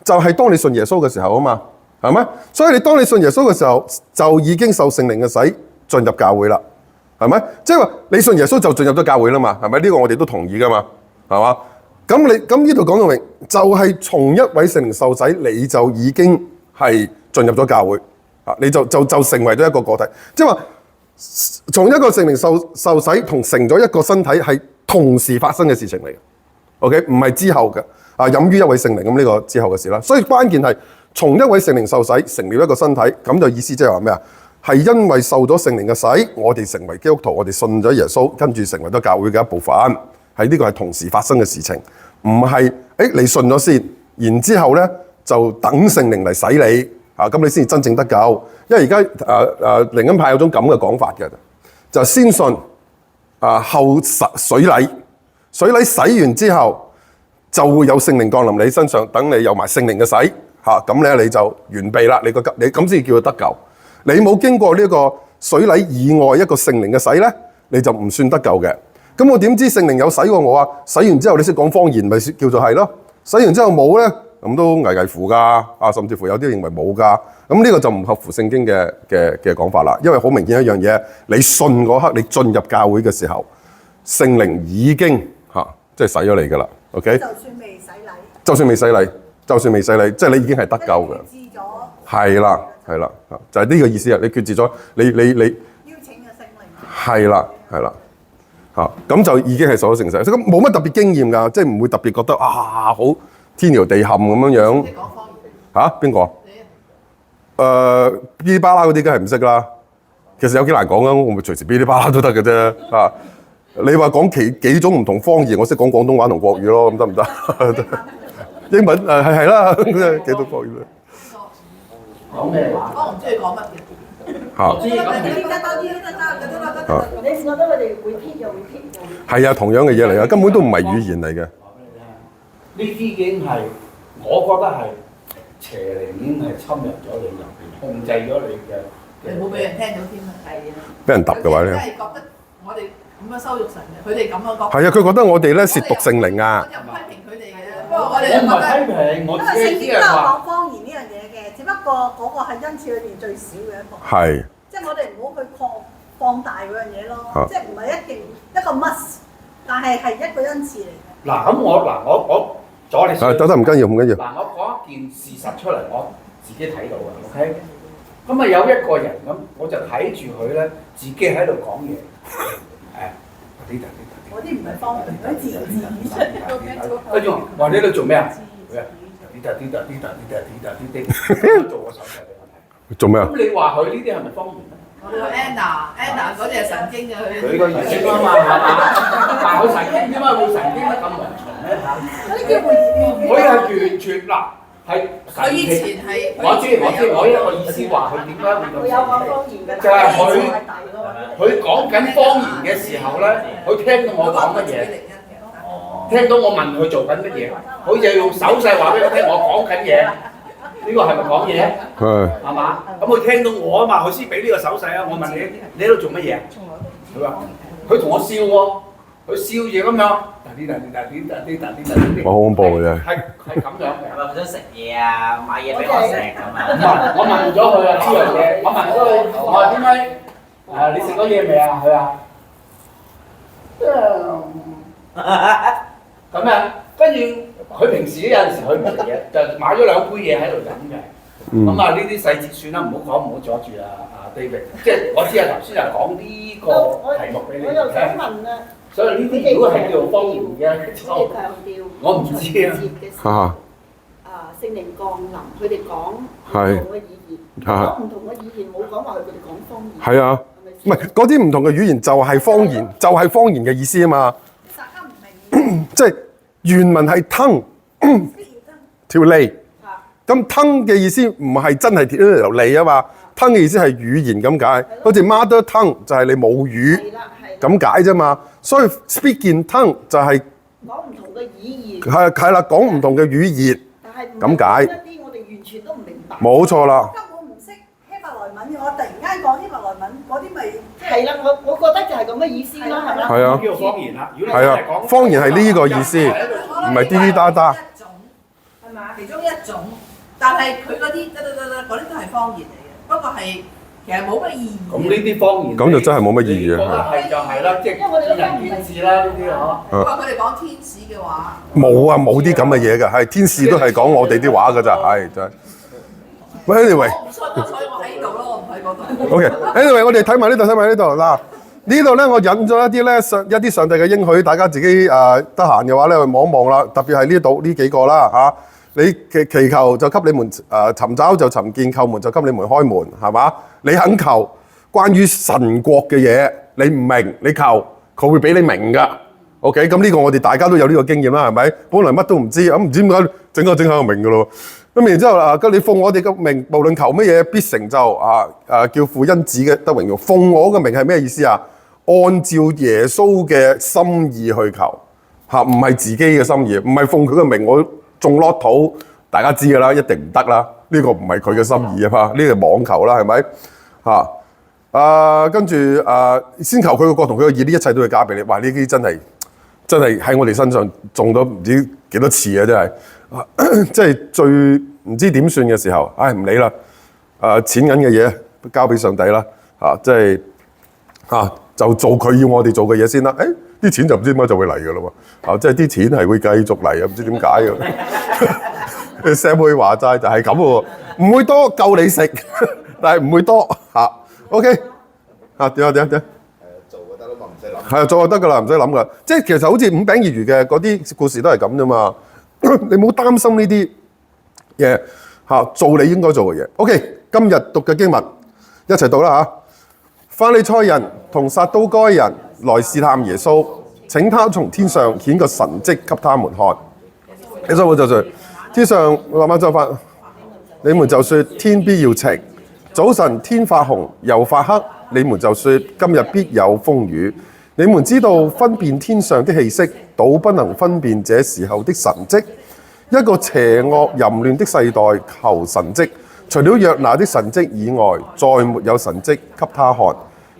就係當你信耶穌嘅時候啊嘛，係咪？所以當你信耶穌嘅時候，就已經受聖靈嘅洗進入教會啦，係咪？即係話你信耶穌就進入咗教會啦嘛，係咪？呢個我哋都同意噶嘛，係嘛？咁呢度講到明，就係從一位聖靈受洗，你就已經係進入咗教會啊！你就成為咗一個個體，即係話從一個聖靈受洗同成咗一個身體係同時發生嘅事情嚟嘅。OK， 唔係之後嘅飲於一位聖靈咁呢個之後嘅事啦。所以關鍵係從一位聖靈受洗成了一個身體，咁就意思即係話咩啊？係因為受咗聖靈嘅洗，我哋成為基督徒，我哋信咗耶穌，跟住成為咗教會嘅一部分。係呢個係同時發生嘅事情，唔係你信咗先，然之後咧就等聖靈嚟洗你咁你先至真正得救。因為而家靈恩派有種咁嘅講法嘅，就係先信後水禮，水禮洗完之後就會有聖靈降臨你身上，等你有埋聖靈嘅洗咁咧你就完備啦，你咁先叫佢得救。你冇經過呢個水禮以外一個聖靈嘅洗咧，你就唔算得救嘅。咁我點知聖靈有洗過我啊？洗完之後你識講方言，咪叫做係咯。洗完之後冇咧，咁都危危乎㗎。甚至乎有啲認為冇㗎。咁呢個就唔合乎聖經嘅講法啦。因為好明顯一樣嘢，你信嗰刻，你進入教會嘅時候，聖靈已經即係洗咗你㗎啦。OK？ 就算未洗禮，就算未洗禮，即係你已經係得救㗎。知咗係啦，就係呢個意思啊！你決志咗，你邀請嘅聖靈。係啦。咁就已經係受咗聖洗，咁冇乜特別經驗㗎，即係唔會特別覺得好天搖地陷咁樣。你講方言邊個？噼里啪啦嗰啲梗係唔識啦。其實有幾難講啊，我咪隨時噼里啪啦都得嘅啫。你話講幾種唔同方言，我識講廣東話同國語咯，咁得唔得？英文係啦，幾種國語咧？講咩話？我唔知你講乜嘅。我知咁你覺得佢哋會編又會編係啊，同樣嘅嘢嚟啊，根本都唔係語言嚟嘅。呢啲已經係，我覺得係邪靈已經係侵入咗你入邊，控制咗你嘅。你冇俾人聽到添啊！係啊，俾人揼嘅話咧，真係覺得我哋咁樣羞辱神嘅，佢哋咁樣講。係啊，佢覺得我哋咧褻瀆聖靈啊。我又唔批評佢哋嘅，不過我哋我唔係又覺得。批評，我因為自己聖經都有只係話。講方言呢樣嘢嘅，只不過嗰個係恩賜裏邊最少嘅一個。係。即係我哋唔好去放大嗰樣嘢咯，即係唔係一定一個 must，但係係一個恩賜嚟嘅。嗱咁我阻你。得唔緊要，唔緊要。嗱，我講一件事實出嚟，我自己睇到嘅 ，OK。咁啊有一個人咁，我就睇住佢咧，自己喺度講嘢，嗰啲唔係方言，嗰啲字出。跟住話你喺度做咩啊？做個手勢俾我睇。做咩啊？咁你話佢呢啲係咪方言咧？我哋個 Anna 嗰啲係神經嘅佢個意思啊嘛，係嘛？但佢神經點解會神經得咁濃重咧？嗰啲叫會。佢係完全嗱係佢以前係。我一個意思話佢點解會咁？佢有講方言嘅，就係佢講緊方言嘅時候咧，佢聽到我講乜嘢，聽到我問佢做緊乜嘢，佢就用手勢話俾我聽我講緊嘢。呢個係咪講嘢？係嘛？咁佢聽到我啊嘛，佢先俾呢個手勢啊！我問你喺度做乜嘢？佢話：佢同我笑喎，佢笑住咁樣。我好恐怖嘅啫。係咁樣嘅。係咪佢想食嘢啊？買嘢俾我食咁啊？我問咗佢啊呢樣嘢，我問咗佢，我話點解你食咗嘢未啊？佢話咁樣，跟住。佢平時有陣時佢唔食嘢，就買咗2杯嘢喺度飲嘅。咁呢啲細節算啦，唔好阻住啊 David。即係我知頭先係講呢個題目俾你聽。我又想問啊，所以呢啲如果係叫做方言嘅，佢哋強調我唔知啊。聖靈降臨，佢哋講唔同嘅語言，講唔同嘅語言，冇講話佢哋講方言。係啊，唔係嗰啲唔同嘅語言就係方言，就係方言嘅意思啊嘛。大家唔明。即係。原文係吞條脷，咁吞嘅意思唔係真係條脷啊嘛，吞嘅意思係語言咁解，好似 mother tongue 就係你母語咁解啫嘛，所以 speaking tongue 就係講唔同嘅語言，係啦，講唔同嘅語言咁解，一啲我哋完全都唔明白，冇錯啦。根本唔識希伯來文，我突然間講希伯來文，嗰啲咪係啦，我覺得就係咁嘅意思啦，係咪？係啊，叫做方言啦。係啊，方言係呢個意思，唔係滴滴答答。一種係嘛？其中一種，但係佢嗰啲嗰啲都係方言嚟嘅，不過係其實冇乜意義。咁呢啲方言，咁就真係冇乜意義啊！覺得係就係啦，即係見仁見智啦呢啲嗬。不過佢哋講天使嘅話，冇啊，冇啲咁嘅嘢㗎，係天使都係講我哋啲話㗎咋，係真係。喂，anyway。我唔信咯，所以我喺度咯，我唔喺嗰度。 OK，anyway，我哋睇埋呢度，睇埋呢度嗱。呢度咧，我引咗一啲咧上帝嘅應許，大家自己得閒嘅話咧，去望一望啦。特別係呢度呢幾個啦嚇。你祈求就給你們尋找就尋見，叩門就給你們開門，係嘛？你肯求關於神國嘅嘢，你唔明你求，佢會俾你明㗎。OK，咁呢個我哋大家都有呢個經驗啦，係咪？本來乜都唔知，咁唔知點解整下就明㗎咯。咁然之後咁你奉我哋嘅名，無論求乜嘢必成就叫父因子嘅得榮耀。奉我嘅名係咩意思啊？按照耶穌嘅心意去求唔係自己嘅心意，唔係奉佢嘅名我中落土，大家知㗎啦，一定唔得啦。呢個唔係佢嘅心意啊嘛，呢個網球啦，係咪跟住先求佢嘅國同佢嘅義，呢一切都會加俾你。哇！呢啲真係喺我哋身上中咗唔知幾多次啊！真係即係最唔知點算嘅時候，唔理啦。錢銀嘅嘢交俾上帝啦。即係就做佢要我哋做嘅嘢先啦。啲錢就唔知點解就會嚟㗎啦喎。即係啲錢係會繼續嚟啊，唔知點解嘅。社會話齋就係咁喎，唔會多夠你食，但係唔會多OK 點啊？做就得啦嘛，唔使諗。係做就得㗎啦，唔使諗㗎。即係其實好似五餅二魚嘅嗰啲故事都係咁啫嘛。你冇擔心呢啲嘢做你應該做嘅嘢。OK， 今日讀嘅經文一齊讀啦嚇。法利賽人同撒都該人來試探耶穌，請他從天上顯個神蹟給他們看。耶穌就說：天上慢慢就發，你們就說天必要晴。早晨天發紅又發黑，你們就說今日必有風雨。你們知道分辨天上的氣息，倒不能分辨這時候的神蹟。一個邪惡淫亂的世代求神蹟，除了約拿的神蹟以外，再沒有神蹟給他看。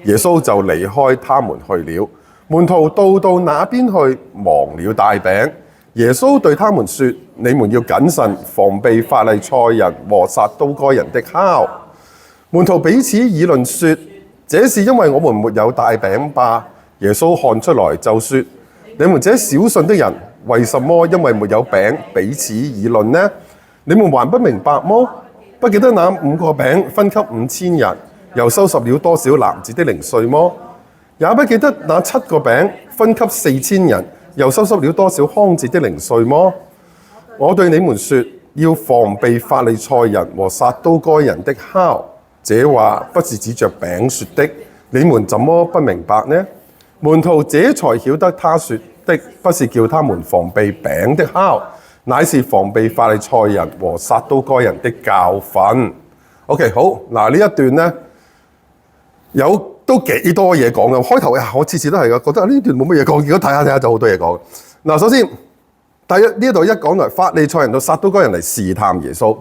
耶穌就離開他們去了。門徒到那邊去，忘了帶餅。耶穌對他們說：你們要謹慎，防備法利賽人和撒都該人的酵。門徒彼此議論說：這是因為我們沒有帶餅吧？耶穌看出來就說：你們這小信的人，為什麼因為沒有餅彼此議論呢？你們還不明白麼？不記得那5個餅分給5000人，又收拾了多少籃子的零碎麼？也不記得那7個餅分給4000人，又收拾了多少筐子的零碎麼？我對你們說，要防備法利賽人和撒都該人的酵。這話不是指着餅說的，你們怎麼不明白呢？門徒這才曉得他說的不是叫他們防備餅的酵，乃是防備法利賽人和撒都該人的教訓。OK， 好嗱，呢一段呢，有都幾多嘢講嘅。開頭我次次都係嘅，覺得呢段冇乜嘢講，結果睇下就好多嘢講。嗱，首先第一呢度一講來，法利賽人到撒都該人嚟試探耶穌。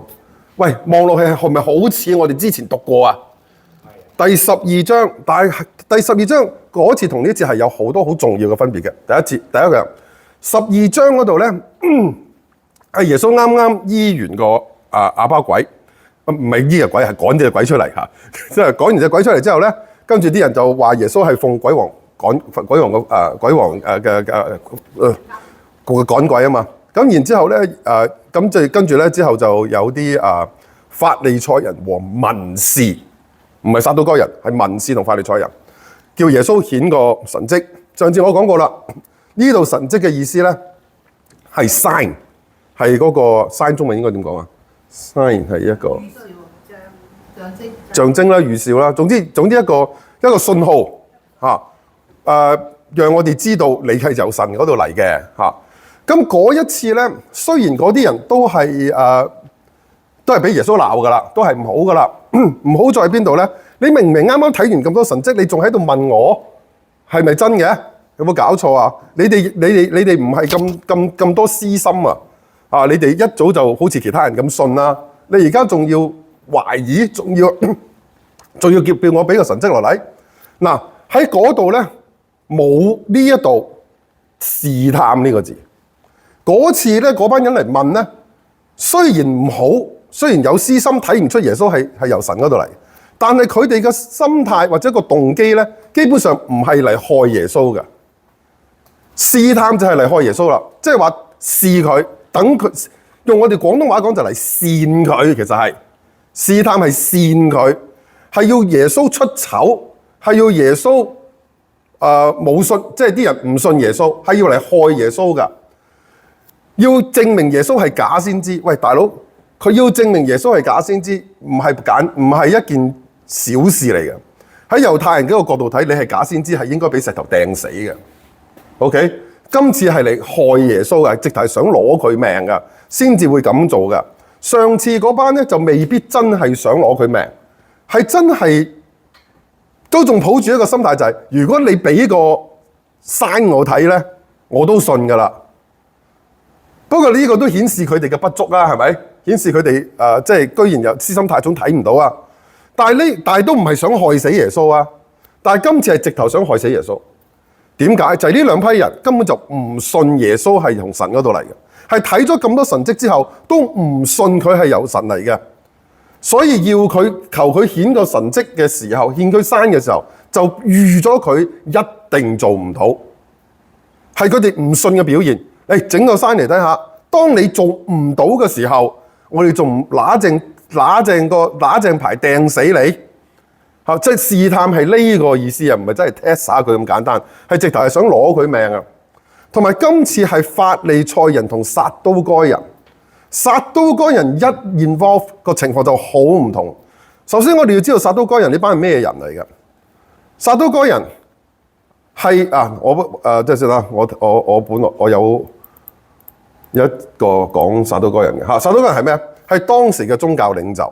喂，望落去係咪好似我哋之前讀過啊？第12章，但係第12章嗰次同呢次係有好多好重要嘅分別嘅。第一個12章嗰度咧，係耶穌啱啱醫完個啞巴鬼，唔係醫個鬼，係趕隻鬼出嚟嚇。即係趕完隻鬼出嚟之後咧，跟住啲人就話耶穌係奉鬼王趕鬼王嘅鬼王個趕鬼啊嘛。咁然之後咧咁就跟住咧之後就有啲法利賽人和文士。唔係撒都該人，係文士同法利賽人，叫耶穌顯個神蹟。上次我講過啦，呢度神蹟嘅意思咧係 sign， 係嗰個 sign 中文應該點講啊 ？sign 係一個象徵啦、預兆啦，總之一個信號讓我哋知道你係由神嗰度嚟嘅嚇。咁嗰一次咧，雖然嗰啲人都係俾耶穌鬧噶啦，都係唔好噶啦。唔好在邊度咧？你明明啱啱睇完咁多神蹟，你仲喺度問我係咪真嘅？有冇搞錯啊？你哋唔係咁多私心啊！你哋一早就好似其他人咁信啦。你而家仲要懷疑，仲要叫我俾個神蹟落嚟。嗱，喺嗰度咧冇呢一度試探呢個字。嗰次咧嗰班人嚟問咧，雖然唔好。雖然有私心睇唔出耶穌係由神嗰度嚟，但係佢哋嘅心態或者個動機咧，基本上唔係嚟害耶穌嘅。試探就係嚟害耶穌啦，即係話試佢，等佢用我哋廣東話講就嚟跣佢，其實係試探係跣佢，係要耶穌出醜，係要耶穌冇信，即係啲人唔信耶穌，係要嚟害耶穌㗎。要證明耶穌係假先知。喂，大佬，佢要證明耶穌係假先知，唔係一件小事嚟嘅。喺猶太人嗰個角度睇，你係假先知係應該俾石頭掟死嘅。OK， 今次係嚟害耶穌嘅，直頭係想攞佢命㗎，先至會咁做㗎。上次嗰班咧就未必真係想攞佢命，係真係都仲抱住一個心態就係，如果你俾個sign我睇咧，我都信㗎啦。不過呢個都顯示佢哋嘅不足啦，係咪？顯示佢哋即係居然有私心太重睇唔到啊！但係都唔係想害死耶穌啊！但係今次係直頭想害死耶穌。點解？就係呢兩批人根本就唔信耶穌係從神嗰度嚟嘅，係睇咗咁多神蹟之後都唔信佢係由神嚟嘅，所以要佢求佢顯個神蹟嘅時候，獻佢山嘅時候，就預咗佢一定做唔到，係佢哋唔信嘅表現。整個山嚟睇下，當你做唔到嘅時候，我哋仲拿正牌掟死你，即係試探係呢個意思啊，唔係真係 test 下佢咁簡單，係直頭係想攞佢命啊！同埋今次係法利賽人同撒都該人，撒都該人一 involve 個情況就好唔同。首先我哋要知道撒都該人呢班係咩人嚟嘅？撒都該人係即係算啦，我本來我有一個講撒都該人嘅嚇，撒都該人係咩啊？係當時嘅宗教領袖，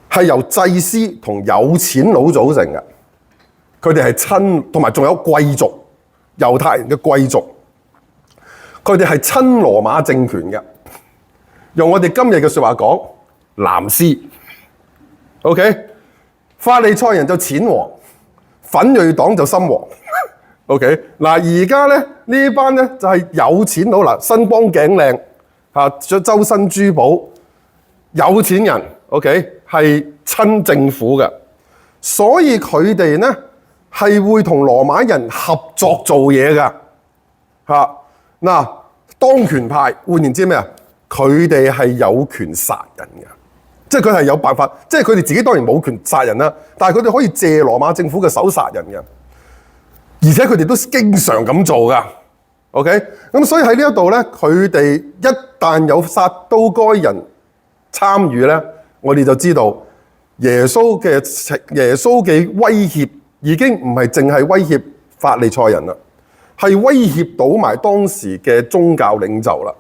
係由祭司同有錢佬組成嘅。佢哋係親，同埋仲有貴族，猶太人嘅貴族，佢哋係親羅馬政權嘅。用我哋今日嘅説話講，藍絲。OK， 法利賽人就淺黃，奮銳黨就深黃。OK， 嗱而家咧呢班咧就係有錢佬嗱，身光頸靚嚇，周身珠寶，有錢人 OK 係親政府嘅，所以佢哋咧係會同羅馬人合作做嘢㗎嚇。嗱，當權派換言之咩啊？佢哋係有權殺人嘅，即係佢係有辦法，即係佢哋自己當然冇權殺人啦，但係佢哋可以借羅馬政府嘅手殺人嘅。而且佢哋都經常咁做噶 ，OK？ 咁所以喺呢一度咧，佢哋一旦有撒都該人參與咧，我哋就知道耶穌嘅威脅已經唔係淨係威脅法利賽人啦，係威脅到埋當時嘅宗教領袖啦。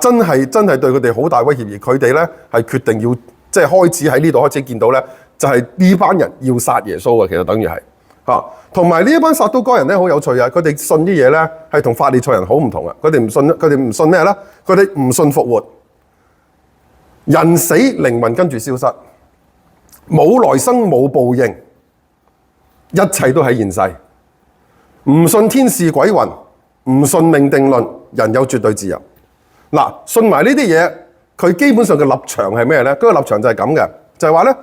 真係對佢哋好大威脅，而佢哋咧係決定要即係開始喺呢度開始見到咧，就係呢班人要殺耶穌嘅，其實等於係。同埋呢一班撒都該人咧好有趣啊！佢哋信啲嘢咧係同法利賽人好唔同啊！佢哋唔信咩咧？佢哋唔信復活，人死靈魂跟住消失，冇來生冇報應，一切都喺現世。唔信天使鬼魂，唔信命定論，人有絕對自由。嗱，信埋呢啲嘢，佢基本上嘅立場係咩咧？嗰個立場就係咁嘅，就係話咧。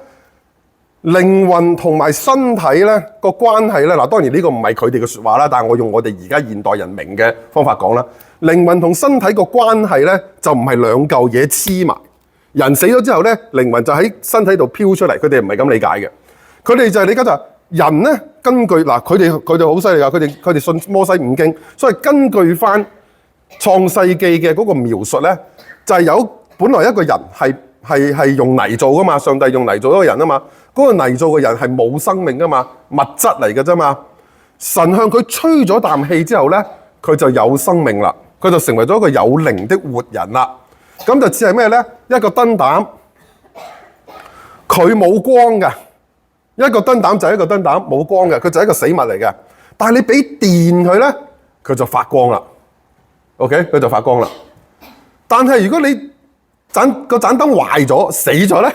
靈魂同埋身體咧個關係咧，嗱當然呢個唔係佢哋嘅説話啦，但係我用我哋而家現代人明嘅方法講啦。靈魂同身體個關係咧就唔係兩嚿嘢黐埋，人死咗之後咧，靈魂就喺身體度飄出嚟，佢哋唔係咁理解嘅。佢哋就係理解就係人咧，根據嗱佢哋好犀利㗎，佢哋信摩西五經，所以根據翻創世記嘅嗰個描述咧，就係有本來一個人係用泥做噶嘛，上帝用泥做一個人啊嘛，嗰個泥做嘅人係冇生命噶嘛，物質嚟嘅啫嘛。神向佢吹咗啖氣之後咧，佢就有生命啦，佢就成為咗一個有靈的活人啦。咁就似係咩咧？一個燈膽，佢冇光嘅，一個燈膽就係一個燈膽，冇光嘅，佢就係一個死物嚟嘅。但係你俾電佢咧，佢就發光啦。OK， 佢就發光啦。但係如果你個盞燈壞咗死咗咧，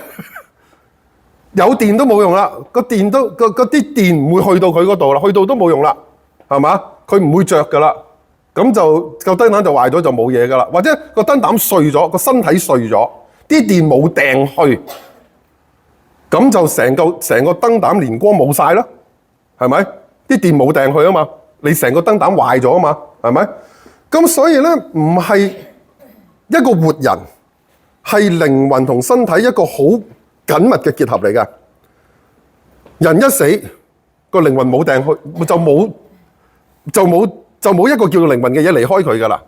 有電都冇用啦，個啲電唔會去到佢嗰度啦，去到都冇用啦，係嘛？佢唔會着噶啦，咁就個燈膽就壞咗就冇嘢噶啦，或者個燈膽碎咗，個身體碎咗，啲電冇掟去，咁就成個燈膽連光冇晒啦，係咪？啲電冇掟去啊嘛，你成個燈膽壞咗啊嘛，係咪？咁所以咧唔係一個活人。係靈魂同身體一個好緊密嘅結合嚟嘅，人一死，個靈魂冇掟去，就冇一個叫做靈魂嘅嘢離開佢噶啦。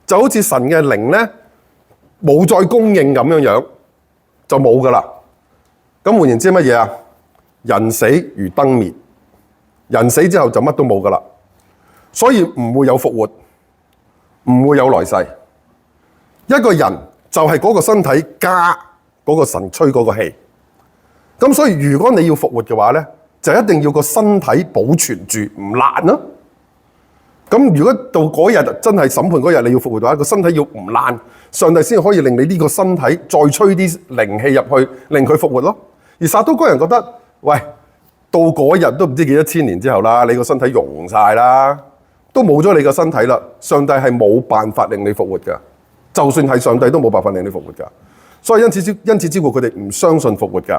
就好似神嘅靈咧冇再供應咁樣，就冇噶啦。咁換言之乜嘢啊？人死如燈滅，人死之後就乜都冇噶啦。所以唔會有復活，唔會有來世。一個人就係嗰個身體加嗰個神吹嗰個氣。咁所以如果你要復活嘅話咧，就一定要個身體保存住唔爛咯。咁如果到嗰日真係審判嗰日你要復活嘅話，個身體要唔爛，上帝先可以令你呢個身體再吹啲靈氣入去，令佢復活咯。而撒都該人覺得，喂，到嗰日都唔知幾多千年之後啦，你個身體溶晒啦，都冇咗你個身體啦，上帝係冇辦法令你復活㗎。就算係上帝都冇辦法令你復活㗎。所以因此之故佢哋唔相信復活㗎。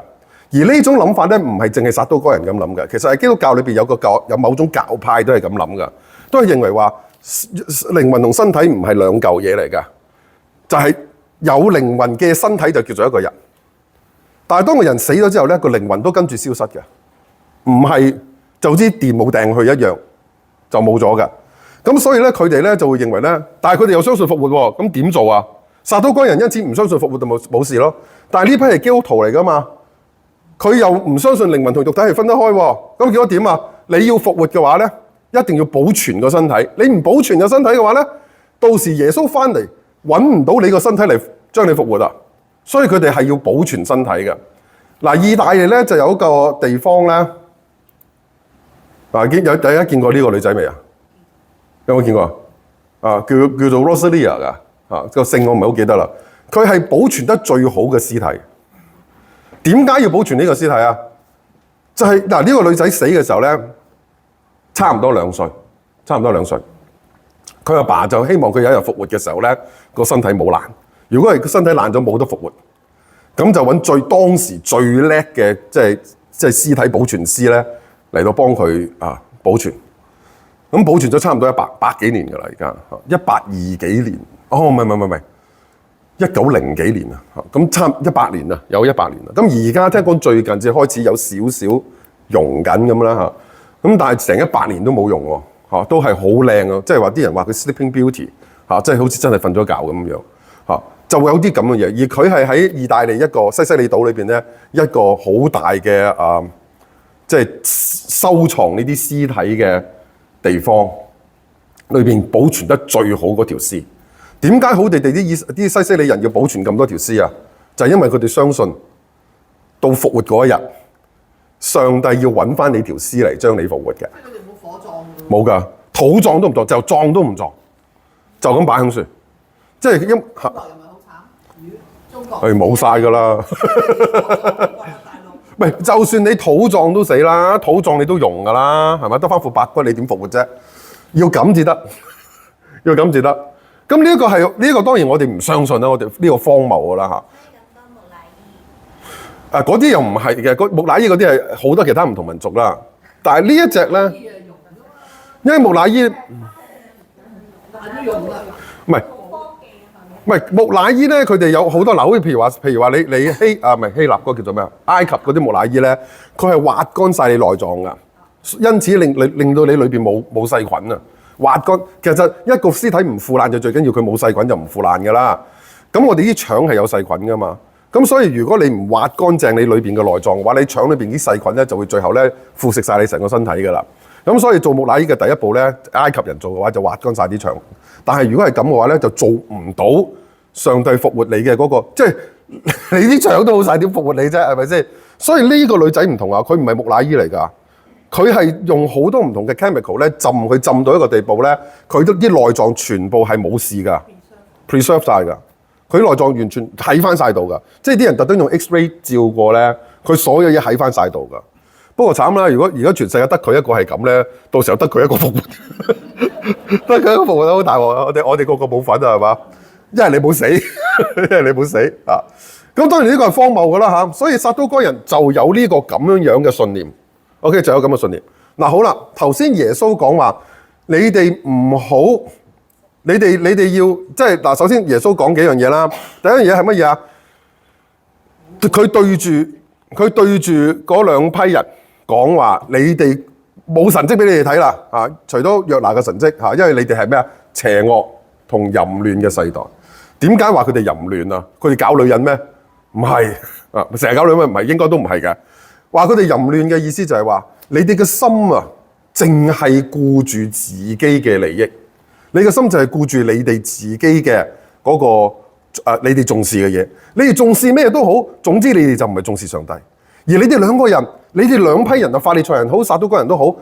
而呢種諗法咧，唔係淨係撒都該人咁諗嘅，其實係基督教裏邊有某種教派都係咁諗㗎，都係認為話靈魂同身體唔係兩嚿嘢嚟㗎，就係有靈魂嘅身體就叫做一個人。但係當個人死咗之後咧，個靈魂都跟住消失嘅，唔係就好似電冇掟去一樣就冇咗㗎。咁所以咧，佢哋咧就會認為咧，但係佢哋又相信復活喎，咁點做啊？撒都該人因此唔相信復活就冇事咯。但係呢批係基督徒嚟㗎嘛。佢又唔相信靈魂同肉體係分得開喎，咁結果點啊？你要復活嘅話咧，一定要保存個身體。你唔保存個身體嘅話咧，到時耶穌翻嚟揾唔到你個身體嚟將你復活啊！所以佢哋係要保存身體嘅。嗱，意大利咧就有一個地方咧，有大家見過呢個女仔未啊？有冇見過啊？叫做 Rosalia 㗎，個姓我唔係好記得啦。佢係保存得最好嘅屍體。點解要保存呢個屍體啊？就係呢個女仔死嘅時候咧，差唔多2歲。佢阿爸就希望佢有一日復活嘅時候咧，個身體冇爛。如果係個身體爛咗冇得復活，咁就揾當時最叻嘅即係屍體保存師咧嚟到幫佢保存。咁保存咗差唔多百幾年㗎啦，而家120幾年。哦，唔係。1900幾年啊，咁差100年啦，有100年啦。咁而家聽講最近至開始有少少溶緊咁啦嚇，咁但係成100年都冇用喎嚇，都係好靚啊！即係話啲人話佢 Sleeping Beauty 嚇，即係好似真係瞓咗覺咁樣嚇，就會有啲咁嘅嘢。而佢係喺意大利一個西西里島裏邊咧，一個好大嘅即係收藏呢啲屍體嘅地方，裏邊保存得最好嗰條屍。點解好地地啲西西里人要保存咁多條屍啊？就係因為佢哋相信到復活嗰一日，上帝要揾翻你條屍嚟將你復活嘅。即係佢哋冇火葬㗎。冇㗎，土葬都唔葬，就葬都唔葬，就咁擺喺樹。即係中國人咪好慘？中國係冇晒㗎啦。唔係，就算你土葬都死啦，土葬你都溶㗎啦，係咪？得翻副白骨，你點復活啫？要咁至得，要咁至得。咁呢個當然我哋唔相信啦，我哋呢個荒謬㗎啦嚇。嗰啲又唔係嘅，木乃伊嗰啲係好多其他唔同民族啦。但係呢一隻咧，因為木乃伊唔係木乃伊咧，佢哋有好多樓，譬如話你希臘嗰個叫做咩啊？埃及嗰啲木乃伊咧，佢係挖乾晒你內臟㗎，因此令到你裏邊冇細菌啊。挖乾，其實一個屍體唔腐爛就最緊要佢冇細菌就唔腐爛㗎啦。咁我哋啲腸係有細菌㗎嘛。咁所以如果你唔挖乾淨你裏邊嘅內臟嘅話，你腸裏邊啲細菌咧就會最後咧腐蝕晒你成個身體㗎啦。咁所以做木乃伊嘅第一步咧，埃及人做嘅話就挖乾晒啲腸。但係如果係咁嘅話咧，就做唔到上帝復活你嘅嗰個，即係你啲腸都好晒，點復活你啫？係咪先？所以呢個女仔唔同啊，佢唔係木乃伊嚟㗎。佢係用好多唔同嘅 chemical 咧浸佢，浸到一個地步咧，佢都啲內臟全部係冇事㗎 ，preserve 晒㗎。佢內臟完全喺翻晒度㗎，即係啲人特登用 X-ray 照過咧，佢所有嘢喺翻晒度㗎。不過慘啦，如果而家全世界得佢一個係咁咧，到時候得佢一個復活，得佢一個復活都好大鑊啊！我哋個個冇份啊，係嘛？一係你冇死，一係你冇死啊！咁當然呢個係荒謬㗎啦嚇，所以撒都該人就有呢個咁樣嘅信念。OK， 就有咁嘅信念。嗱好啦，頭先耶穌講話，你哋唔好，你哋要即係嗱。首先耶穌講幾樣嘢啦。第一樣嘢係乜嘢啊？佢對住嗰兩批人，講話你哋冇神蹟俾你哋睇啦嚇，除咗約拿嘅神蹟嚇，因為你哋係咩啊？邪惡同淫亂嘅世代。點解話佢哋淫亂啊？佢哋搞女人咩？唔係啊，成日搞女人唔係，應該都唔係嘅。話佢哋淫亂嘅意思就係話你哋嘅心啊，淨係顧住自己嘅利益。你嘅心就係顧住你哋自己嘅嗰個你哋重視嘅嘢。你哋重視咩都好，總之你哋就唔係重視上帝。而你哋兩個人，你哋兩批人啊，法利賽人好，撒都該人都好，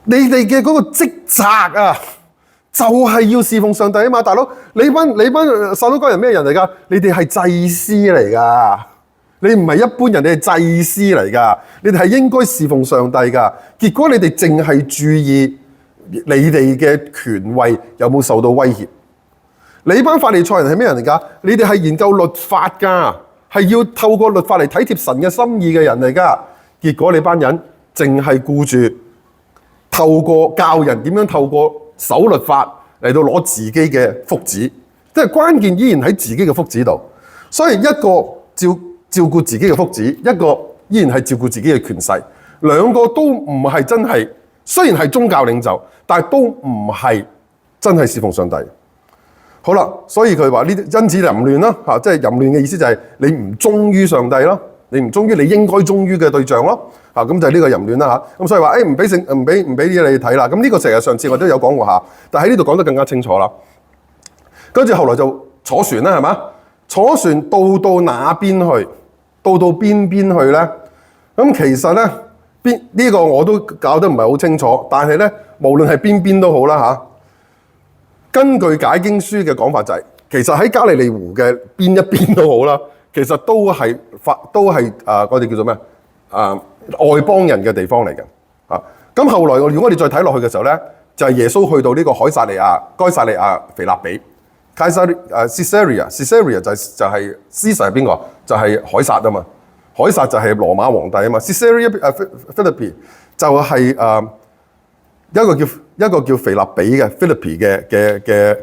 你哋嘅嗰個職責啊，就係要侍奉上帝啊嘛，大佬，你班撒都該人咩人嚟㗎？你哋係祭司嚟㗎，你唔係一般人，你係祭司嚟㗎，你哋係應該侍奉上帝㗎。結果你哋淨係注意你哋嘅權位有冇受到威脅。你班法利賽人係咩人嚟㗎？你哋係研究律法㗎，係要透過律法嚟體貼神嘅心意嘅人嚟㗎。結果你班人淨係顧住透過教人點樣透過守律法嚟到攞自己嘅福祉，即係關鍵依然喺自己嘅福祉度。所以一個照顧自己嘅福祉，一個依然係照顧自己嘅權勢，兩個都唔係真係，雖然係宗教領袖，但係都唔係真係侍奉上帝。好啦，所以佢話呢啲因此淫亂啦嚇，即係淫亂嘅意思就係你唔忠於上帝咯，你唔忠於你應該忠於嘅對象咯嚇，咁就係呢個淫亂啦嚇。咁所以話唔俾啲嘢你睇啦。咁呢個成日上次我都有講過下，但喺呢度講得更加清楚啦。跟住後來就坐船啦，係嘛？坐船到哪邊去？到邊去咧？咁其實咧呢個我都搞得唔係好清楚，但係咧無論係邊都好啦嚇。根據解經書嘅講法就係，其實喺加利利湖嘅邊一邊都好啦，其實都係我哋叫做咩外邦人嘅地方嚟嘅啊。咁後來如果我哋再睇落去嘅時候咧，就係耶穌去到呢個該撒利亞腓立比。Caesarea 就係 Caesar 係邊個？就係凱撒啊嘛。凱撒就係羅馬皇帝啊嘛。Caesarea Philippi 就係一個叫腓立比嘅 Philippi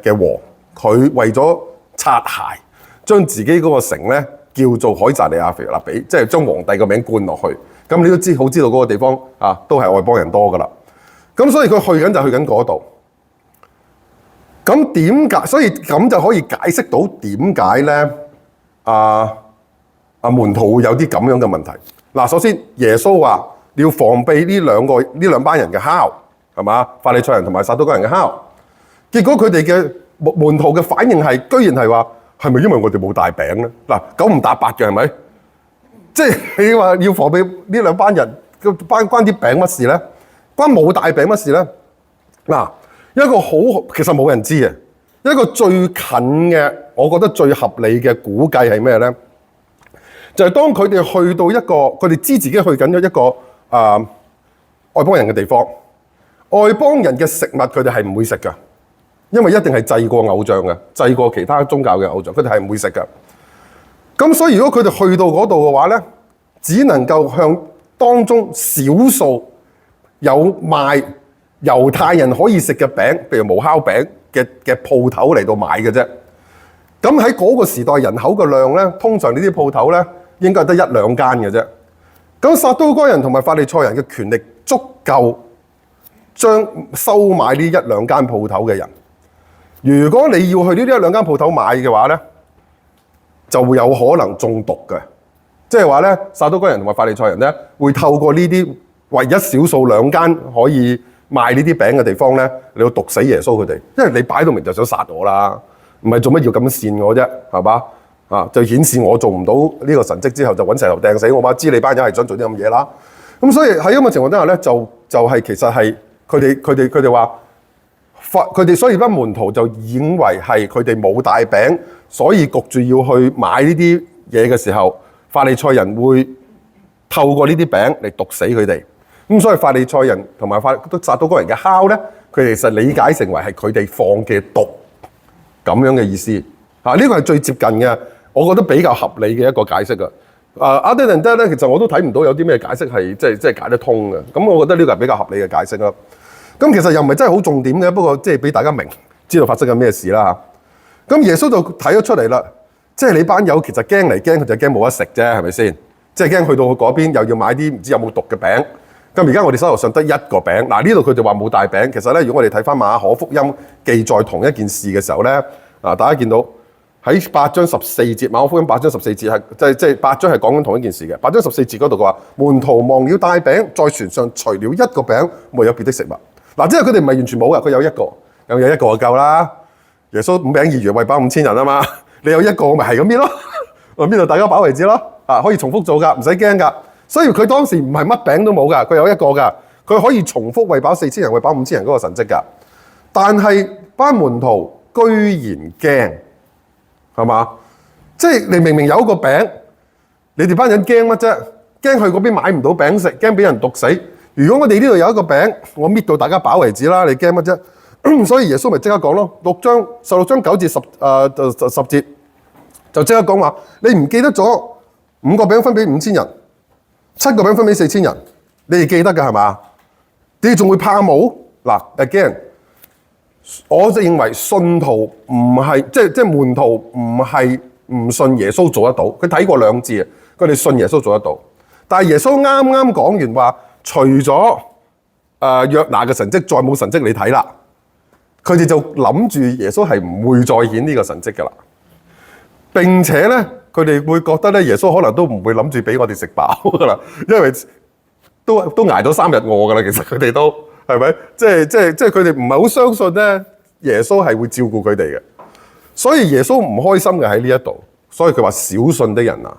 嘅王，佢為咗擦鞋，將自己嗰個城咧叫做凱撒利亞腓立比，即係將皇帝個名冠落去。咁你都好知道嗰個地方啊，都係外邦人多噶啦。咁所以佢去緊嗰度。咁點解？所以咁就可以解釋到點解咧？門徒會有啲咁樣嘅問題。嗱，首先耶穌話你要防備呢兩班人嘅酵，係嘛？法利賽人同埋撒都該人嘅酵。結果佢哋嘅門徒嘅反應係，居然係話係咪因為我哋冇大餅咧？嗱，九唔搭八嘅係咪？即係你話要防備呢兩班人，關啲餅乜事咧？關冇大餅乜事咧？嗱。一個其實冇人知嘅，一個最近嘅，我覺得最合理嘅估計係咩咧？就係當佢哋去到佢哋知自己去緊咗一個外邦人嘅地方，外邦人嘅食物佢哋係唔會食㗎，因為一定係祭過偶像嘅，祭過其他宗教嘅偶像，佢哋係唔會食㗎。咁所以如果佢哋去到嗰度嘅話咧，只能夠向當中少數有賣猶太人可以食嘅餅，譬如無酵餅嘅鋪頭嚟到買嘅啫。咁喺嗰個時代人口嘅量咧，通常呢啲鋪頭咧應該係得一兩間嘅啫。咁撒都該人同埋法利賽人嘅權力足夠將收買呢一兩間鋪頭嘅人。如果你要去呢一兩間鋪頭買嘅話咧，就會有可能中毒嘅。即係話咧，撒都該人同埋法利賽人咧，會透過呢啲唯一少數兩間可以賣呢啲餅嘅地方咧，你要毒死耶穌佢哋，因為你擺到明就想殺我啦，唔係做乜要咁跣我啫，係嘛？就顯示我做唔到呢個神蹟之後，就揾石頭掟死我嘛。知你班人係想做啲咁嘢啦。咁所以喺咁嘅情況之下咧，就係其實係佢哋話佢哋所以班門徒就以為係佢哋冇大餅，所以焗住要去買呢啲嘢嘅時候，法利賽人會透過呢啲餅嚟毒死佢哋。咁所以法利賽人同埋撒都該人嘅酵咧，佢其實理解成為係佢哋放嘅毒咁樣嘅意思。呢個係最接近嘅，我覺得比較合理嘅一個解釋啊。other than that咧，其實我都睇唔到有啲咩解釋係即係解得通嘅。咁我覺得呢個係比較合理嘅解釋啦。咁其實又唔係真係好重點嘅，不過即係俾大家明知道發生緊咩事啦嚇。咁耶穌就睇咗出嚟啦，即係你班友其實驚嚟驚去就驚冇得食啫，係咪先？即係驚去到嗰邊又要買啲唔知有冇毒嘅餅。咁而家我哋手頭上得一個餅。嗱，呢度佢哋話冇帶餅，其實咧，如果我哋睇翻馬可福音記載同一件事嘅時候咧，大家見到喺8章14節，馬可福音8章14節係即係8章係講緊同一件事嘅。8章14節嗰度嘅話，門徒忘了帶餅，在船上除了一個餅，沒有別的食物。嗱，即係佢哋唔係完全冇嘅，佢有一個，咁有一個就夠啦。耶穌5餅2魚餵飽5000人啊嘛，你有一個咪係咁搣咯，我搣到大家飽為止咯。可以重複做㗎，唔使驚㗎。所以佢當時唔係乜餅都冇㗎，佢有一個㗎，佢可以重複餵飽4000人、餵飽5000人嗰個神蹟㗎。但係班門徒居然驚，係嘛？即係你明明有一個餅，你哋班人驚乜啫？驚去嗰邊買唔到餅食，驚俾人毒死。如果我哋呢度有一個餅，我搣到大家飽為止啦，你驚乜啫？所以耶穌咪即刻講咯，16章9節10節就即刻講話，你唔記得咗5個餅分俾5000人，7個餅分俾4000人，你哋記得㗎係嘛？你哋仲會怕冇？嗱 ，again， 我就認為信徒唔係即係門徒唔係唔信耶穌做得到，佢睇過2次，佢哋信耶穌做得到。但係耶穌啱啱講完話，除咗約拿嘅神蹟，再冇神蹟你睇啦。佢哋就諗住耶穌係唔會再顯呢個神蹟㗎啦。並且咧，佢哋會覺得咧，耶穌可能都唔會諗住俾我哋食飽㗎啦，因為都捱咗3日餓㗎啦。其實佢哋都係咪？即係佢哋唔係好相信咧，耶穌係會照顧佢哋嘅。所以耶穌唔開心嘅喺呢一度，所以佢話小信的人啊，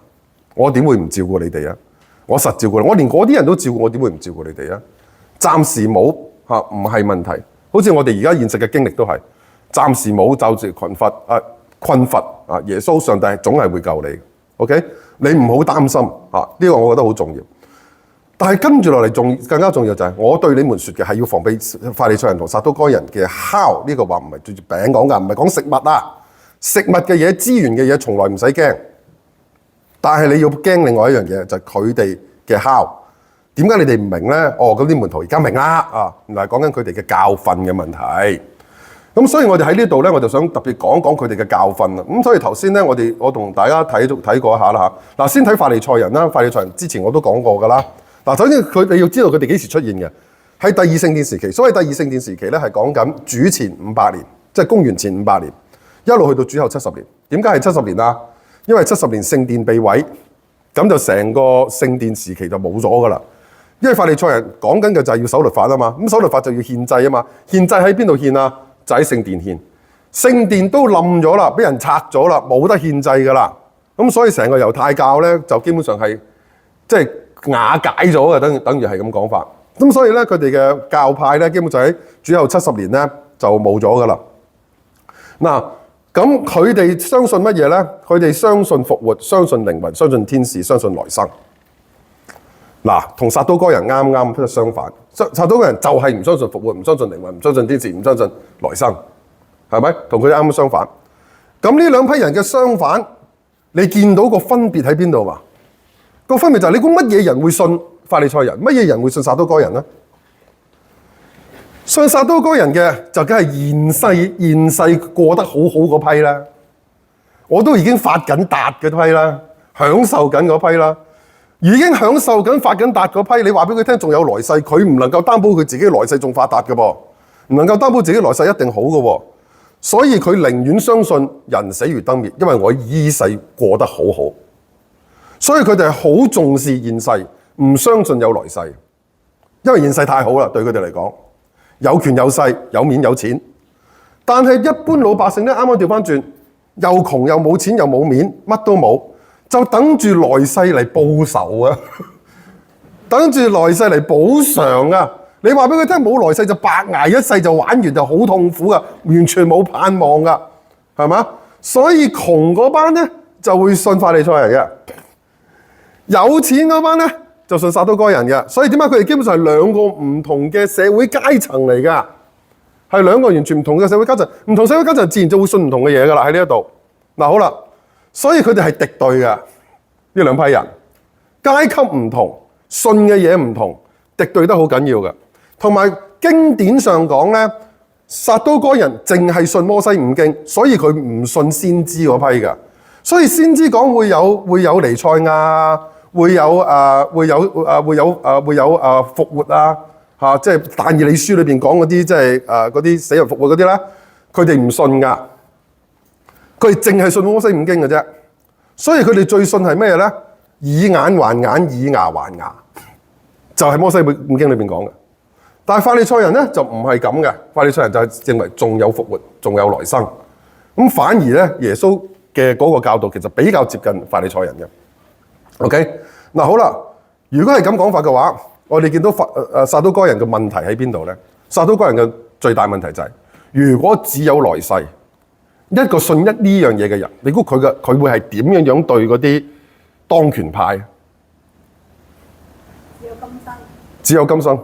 我點會唔照顧你哋啊？我實照顧你，我連嗰啲人都照顧，我點會唔照顧你哋啊？暫時冇嚇，唔係問題。好似我哋而家現實嘅經歷都係暫時冇就住困乏啊！耶穌上帝總係會救你 ，OK？ 你唔好擔心啊！呢個我覺得好重要。但係跟住落嚟更加重要就係我對你們説嘅係要防備法利賽人同撒都該人嘅酵。呢個話唔係對住餅講㗎，唔係講食物啊！食物嘅嘢、資源嘅嘢，從來唔使驚。但係你要驚另外一樣嘢，就係佢哋嘅酵。點解你哋唔明咧？哦，咁啲門徒而家明啦啊！原來係講緊佢哋嘅教訓嘅問題。咁所以我哋喺呢度咧，我就想特別講講佢哋嘅教訓啦。咁所以頭先咧，我同大家睇過一下啦嚇。嗱，先睇法利賽人啦。法利賽人之前我都講過㗎啦。嗱，首先你要知道佢哋幾時出現嘅，喺第二聖殿時期。所謂第二聖殿時期咧，係講緊主前500年，即係公元前500年，一路去到主後70年。點解係70年啊？因為70年聖殿被毀，咁就成個聖殿時期就冇咗㗎啦。因為法利賽人講緊嘅就係要守律法啊嘛，咁守律法就要獻祭啊嘛，獻祭喺邊度獻啊？就喺聖殿獻，聖殿都冧咗啦，俾人拆咗啦，冇得獻祭噶啦，咁所以成個猶太教咧就基本上係即係瓦解咗嘅，等於係咁講法。咁所以咧佢哋嘅教派咧基本上喺主後70年咧就冇咗噶啦。嗱，咁佢哋相信乜嘢咧？佢哋相信復活，相信靈魂，相信天使，相信來生。嗱，同撒都該人啱相反。撒都該人就係唔相信復活，唔相信靈魂，唔相信天使，唔相信來生，係咪？同佢哋啱相反。咁呢兩批人嘅相反，你見到個分別喺邊度嘛？個分別就係你估乜嘢人會信法利賽人，乜嘢人會信撒都該人咧？信撒都該人嘅就梗係現世過得好嗰批啦。我都已經發緊達嗰批啦，享受緊嗰批啦。已經享受緊發緊達嗰批，你話俾佢聽仲有來世，佢唔能夠擔保佢自己來世仲發達嘅噃，唔能夠擔保自己來世一定好嘅喎，所以佢寧願相信人死如燈滅，因為我依世過得好好，所以佢哋係好重視現世，唔相信有來世，因為現世太好啦，對佢哋嚟講，有權有勢有面有錢，但係一般老百姓咧啱啱調翻轉，又窮又冇錢又冇面，乜都冇。就等住來世嚟報仇啊！等住來世嚟補償啊！你話俾佢聽冇來世就白捱一世就玩完就好痛苦啊！完全冇盼望噶，係嘛？所以窮嗰班咧就會信法利賽人嘅，有錢嗰班咧就信撒都該人嘅。所以點解佢哋基本上係兩個唔同嘅社會階層嚟㗎？係兩個完全唔同嘅社會階層，唔同社會階層自然就會信唔同嘅嘢㗎啦。喺呢一度嗱，好啦。所以佢哋係敵對嘅，呢兩批人，階級唔同，信嘅嘢唔同，敵對得好緊要嘅。同埋經典上講咧，撒都該人淨係信摩西五經，所以佢唔信先知嗰批嘅。所以先知講會有彌賽亞，會有復活啊嚇，即係但以理書裏邊講嗰啲即係嗰啲死人復活嗰啲咧，佢哋唔信噶，佢哋淨係信摩西五經嘅啫。所以佢哋最信係咩咧？以眼還眼，以牙還牙，就係摩西五經裏邊講嘅。但係法利賽人咧就唔係咁嘅，法利賽人就係認為仲有復活，仲有來生。咁反而咧，耶穌嘅嗰個教導其實比較接近法利賽人嘅。OK， 嗱好啦，如果係咁講法嘅話，我哋見到撒都該人嘅問題喺邊度咧？撒都該人嘅最大問題就係、如果只有來世，一個信呢樣嘢嘅人，你估佢會係點樣對嗰啲當權派？只有今生。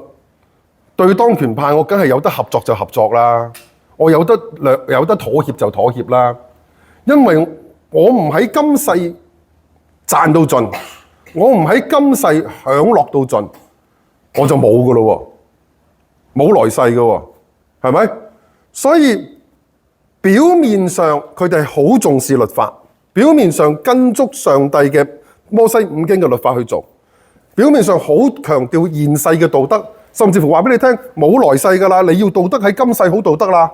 對當權派，我梗係有得合作就合作啦，我有得妥協就妥協啦，因為我唔喺今世賺到盡，我唔喺今世享樂到盡，我就冇噶咯喎，冇來世噶喎，係咪？所以表面上佢哋好重視律法，表面上跟足上帝嘅摩西五經嘅律法去做，表面上好強調現世嘅道德。甚至乎話俾你聽，冇來世噶啦，你要道德喺今世好道德啦，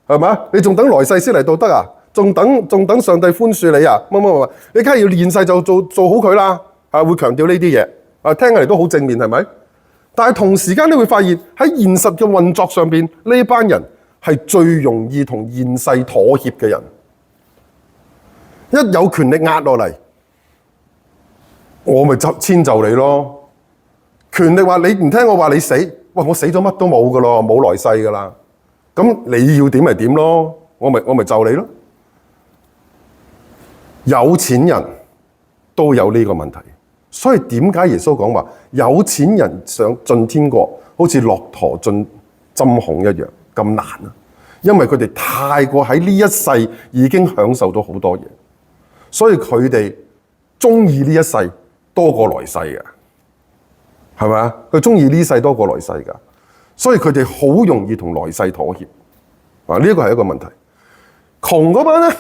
係咪？你仲等來世先嚟道德啊？仲等上帝寬恕你啊？乜？你梗係要現世就做好佢啦，會強調呢啲嘢，聽起嚟都好正面，係咪？但係同時間你會發現喺現實嘅運作上邊，呢班人係最容易同現世妥協嘅人，一有權力壓落嚟，我咪遷就你咯。權力話你唔聽我話你死，喂，我死咗乜都冇噶咯，冇來世噶啦。咁你要點咪點咯，我咪就你咯。有錢人都有呢個問題，所以點解耶穌講話有錢人想進天國，好似駱駝進針孔一樣咁難啊？因為佢哋太過喺呢一世已經享受到好多嘢，所以佢哋中意呢一世多過來世嘅。係咪啊？佢中意呢世多過來世㗎，所以佢哋好容易同來世妥協。呢一個係一個問題。窮嗰班咧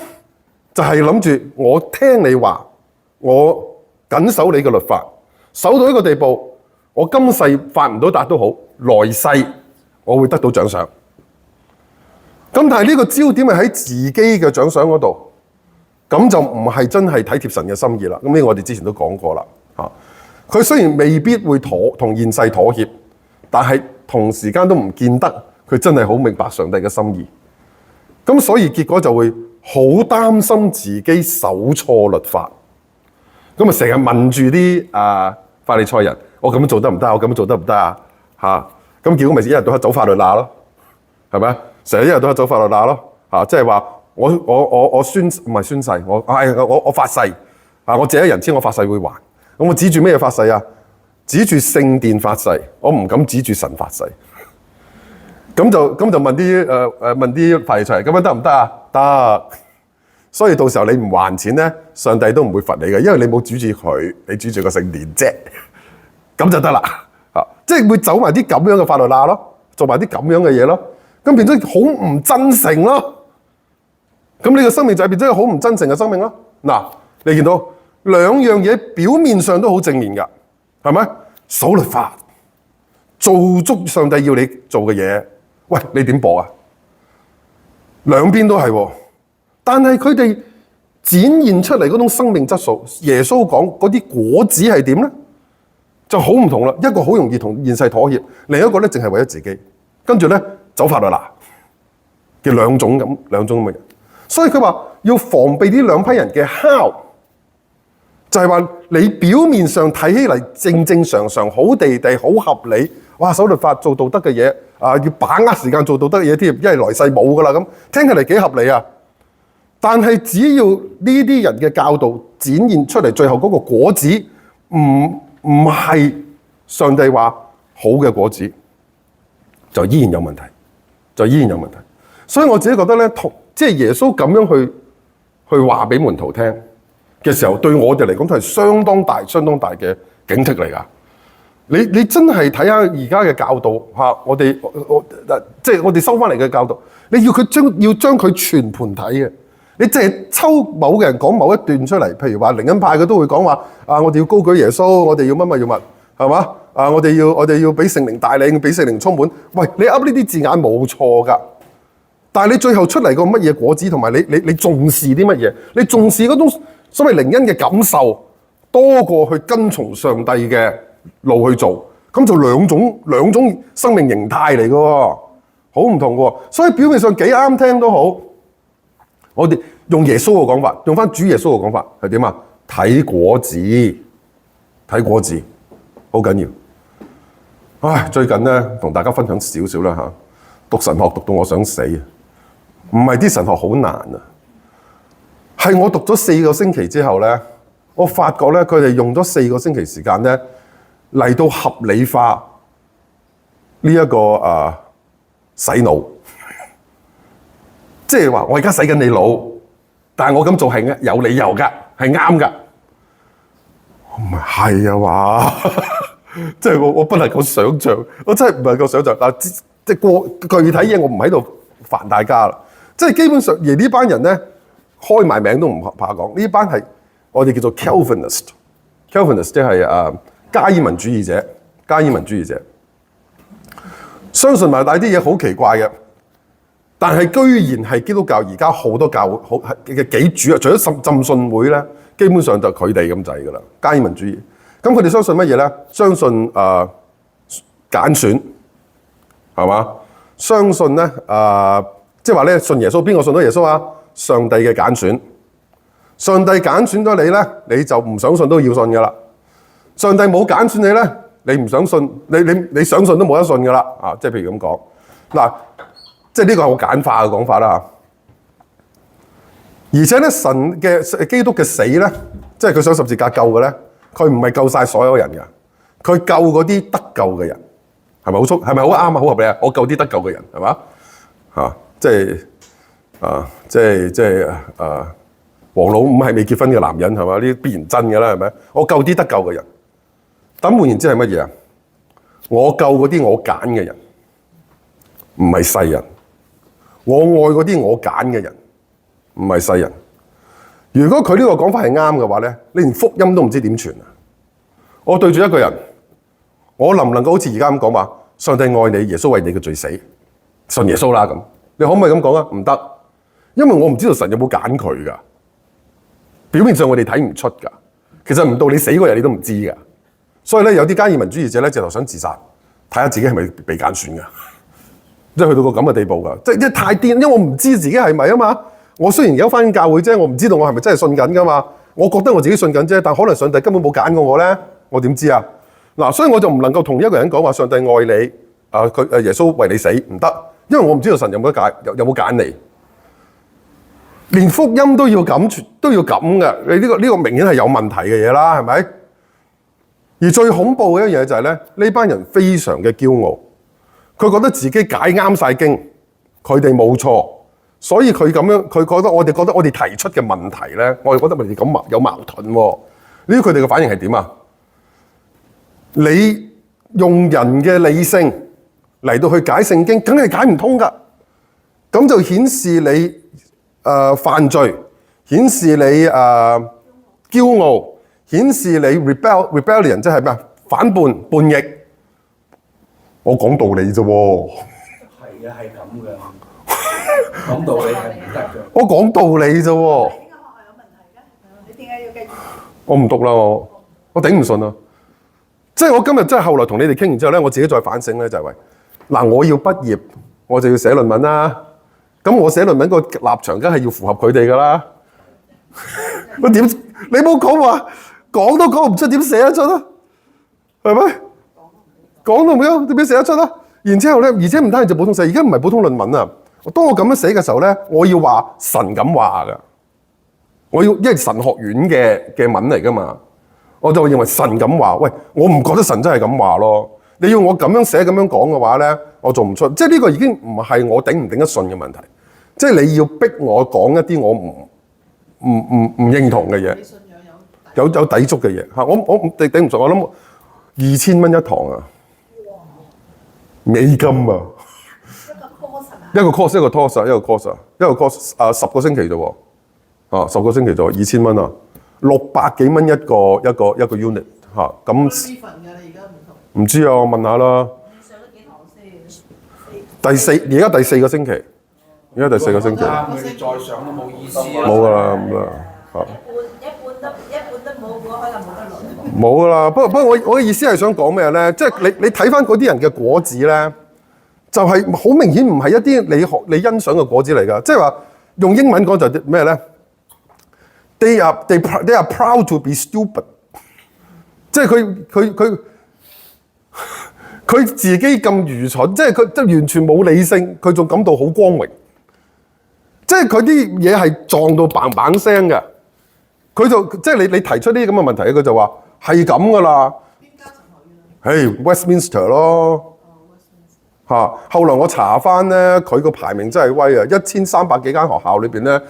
就係諗住我聽你話，我緊守你嘅律法，守到一個地步，我今世發唔到達都好，來世我會得到獎賞。咁但係呢個焦點係喺自己嘅獎賞嗰度，咁就唔係真係體貼神嘅心意啦。咁呢個我哋之前都講過啦，嚇。佢雖然未必會同現世妥協，但係同時間都唔見得佢真係好明白上帝嘅心意。咁所以結果就會好擔心自己守錯律法。咁啊成日問住啲法利賽人：我咁樣做得唔得？我咁樣做得唔得啊？嚇！咁結果咪一日到黑走法律罅咯，係咪啊？成日一日到黑走法律罅咯。嚇！即係話我唔係宣誓，我發誓啊！我借咗人錢，我發誓會還。咁我指住咩發誓啊？指住聖殿發誓，我唔敢指住神發誓。咁就問啲法利賽人，咁樣得唔得啊？得。所以到時候你唔還錢咧，上帝都唔會罰你嘅，因為你冇指住佢，你指住個聖殿啫。咁就得啦。即係會走埋啲咁樣嘅法律罅咯，做埋啲咁樣嘅嘢咯。咁變咗好唔真誠咯。咁你個生命就係變咗好唔真誠嘅生命咯。嗱，你見到？兩樣嘢表面上都好正面㗎，係咪？守律法，做足上帝要你做嘅嘢，喂，你點搏啊？兩邊都係喎，但係佢哋展現出嚟嗰種生命質素，耶穌講嗰啲果子係點咧？就好唔同啦。一個好容易同現世妥協，另一個咧淨係為咗自己，跟住咧走法律啦嘅兩種咁嘅人。所以佢話要防備呢兩批人嘅酵。就係話你表面上睇起嚟正正常常好地地好合理，哇！守律法做道德嘅嘢要把握時間做道德嘅嘢添，因為來世冇噶啦咁，聽起嚟幾合理啊！但係只要呢啲人嘅教導展現出嚟，最後嗰個果子唔係上帝話好嘅果子，就依然有問題，所以我自己覺得咧，即係耶穌咁樣去話俾門徒聽嘅時候，對我哋嚟講都係相當大嘅警惕嚟㗎。你真係睇下而家嘅教導嚇，我哋收翻嚟嘅教導，你要將佢全盤睇嘅。你淨係抽某個人講某一段出嚟，譬如話靈恩派嘅都會講話我哋要高舉耶穌，我哋要乜要乜，係嘛？我哋要俾聖靈帶領，俾聖靈充滿。喂，你噏呢啲字眼冇錯㗎，但係你最後出嚟個乜嘢果子，同埋你重視啲乜嘢？你重視嗰種所謂靈恩嘅感受，多過去跟從上帝嘅路去做，咁就兩種生命形態嚟嘅喎，好唔同嘅喎。所以表面上幾啱聽都好。我哋用耶穌嘅講法，用翻主耶穌嘅講法係點啊？睇果子，睇果子，好緊要。唉，最近咧同大家分享少少啦嚇，讀神學讀到我想死啊！唔係啲神學好難啊，係我讀咗4個星期之後咧，我發覺咧佢哋用咗4個星期時間咧嚟到合理化呢一個洗腦。即係話我而家洗緊你腦，但係我咁做係有理由㗎，係啱㗎。唔係啊嘛，即係我不能夠想像，我真係唔能夠想像。即係具體嘢我唔喺度煩大家啦。即係基本上而呢班人咧開埋名都唔怕講，呢班係我哋叫做 Calvinist 即係加爾文主義者。加爾文主義者相信埋大啲嘢好奇怪嘅。但係居然係基督教而家好多教會好嘅幾主啊，除咗浸信會咧，基本上就佢哋咁滯噶啦，加爾文主義。咁佢哋相信乜嘢咧？相信揀選係嘛？相信咧即係話咧信耶穌，邊個信到耶穌啊？上帝嘅揀選，上帝揀選咗你咧，你就唔想信都要信噶啦。上帝冇揀選你咧，你唔想信，你想信都冇得信噶啦。即係譬如咁講嗱。即係呢個係好簡化嘅講法啦，而且咧神嘅基督嘅死咧，即係佢上十字架救嘅咧，佢唔係救晒所有人嘅，佢救嗰啲得救嘅人，係咪好粗？係咪好啱啊？好合理啊！我救啲得救嘅人係嘛？即係黃老五係未結婚嘅男人係嘛？呢必然真嘅啦係咪？我救啲得救嘅人，咁換言之係乜嘢啊？我救嗰啲我揀嘅人，唔係世人。我愛嗰啲我揀嘅人，唔係世人。如果佢呢個講法係啱嘅話咧，你連福音都唔知點傳啊！我對住一個人，我能唔能夠好似而家咁講話？上帝愛你，耶穌為你嘅罪死，信耶穌啦咁。你可唔可以咁講啊？唔得，因為我唔知道神有冇揀佢噶。表面上我哋睇唔出噶，其實唔到你死嗰日你都唔知噶。所以咧，有啲加爾文主義者咧，直頭想自殺，睇下自己係咪被揀選噶。即係去到個咁嘅地步㗎，即係太癲，因為我唔知自己係咪啊嘛。我雖然而家返教會啫，我唔知道我係咪真係信緊㗎嘛。我覺得我自己信緊啫，但可能上帝根本冇揀過我咧，我點知啊？嗱，所以我就唔能夠同一個人講話上帝愛你，佢耶穌為你死唔得，因為我唔知道神有冇揀你。連福音都要咁嘅，你呢個明顯係有問題嘅嘢啦，係咪？而最恐怖嘅一樣嘢就係咧，呢班人非常嘅驕傲。佢覺得自己解啱晒經，佢哋冇錯，所以佢咁樣，佢覺得我哋提出嘅問題咧，我哋覺得我哋咁有矛盾喎。呢啲佢哋嘅反應係點啊？你用人嘅理性嚟到去解聖經，梗係解唔通㗎。咁就顯示你犯罪，顯示你驕傲，顯示你 rebellion 即係咩啊？反叛逆。我講道理啫喎，係啊，係咁嘅，講道理係唔得嘅。我講道理啫喎。點解學校有問題嘅？你點解要繼續？我唔讀啦，我頂唔順啊！即係我今日真係後來同你哋傾完之後咧，我自己再反省咧就係喂，嗱，我要畢業，我就要寫論文啦。咁我寫論文個立場梗係要符合佢哋噶啦。我點？你冇講話，講都講唔出，點寫得出啊？係咪？講到冇點樣寫得出啊？然之後咧，而且唔單係做普通寫，而家唔係普通論文啊。當我咁樣寫嘅時候咧，我要話神咁話噶，我要因為神學院嘅文嚟噶嘛，我就認為神咁話。喂，我唔覺得神真係咁話咯。你要我咁樣寫咁樣講嘅話咧，我做唔出。即係呢個已經唔係我頂唔頂得順嘅問題，即係你要逼我講一啲我唔認同嘅嘢，有抵觸嘅嘢嚇。我頂唔順，我諗2000蚊一堂啊！美金啊！一個 course 一個 course 10個星期啫喎。10個星期就2000蚊啊，600幾蚊一個 unit 嚇，咁呢份㗎，你而家唔同。唔知啊，我問下啦。上咗幾堂先？而家第4個星期，而家第4個星期，啱佢哋再上都冇意思啊！冇㗎啦，咁啦嚇。一半都冇，嗰可能冇得輪。冇㗎啦，不過我嘅意思係想講咩咧？即係你睇翻嗰啲人嘅果子咧，就係好明顯唔係一啲你欣賞嘅果子嚟㗎。即係話用英文講就係咩咧？They are proud to be stupid， 即係佢自己咁愚蠢，即係佢即係完全冇理性，佢仲感到好光榮。即係佢啲嘢係撞到嘭嘭聲嘅，佢就即係你提出呢啲咁嘅問題，佢就話係咁噶啦。邊間神學院啊Westminster 咯嚇。後來我查翻咧，佢個排名真係威啊！1300幾間學校裏邊咧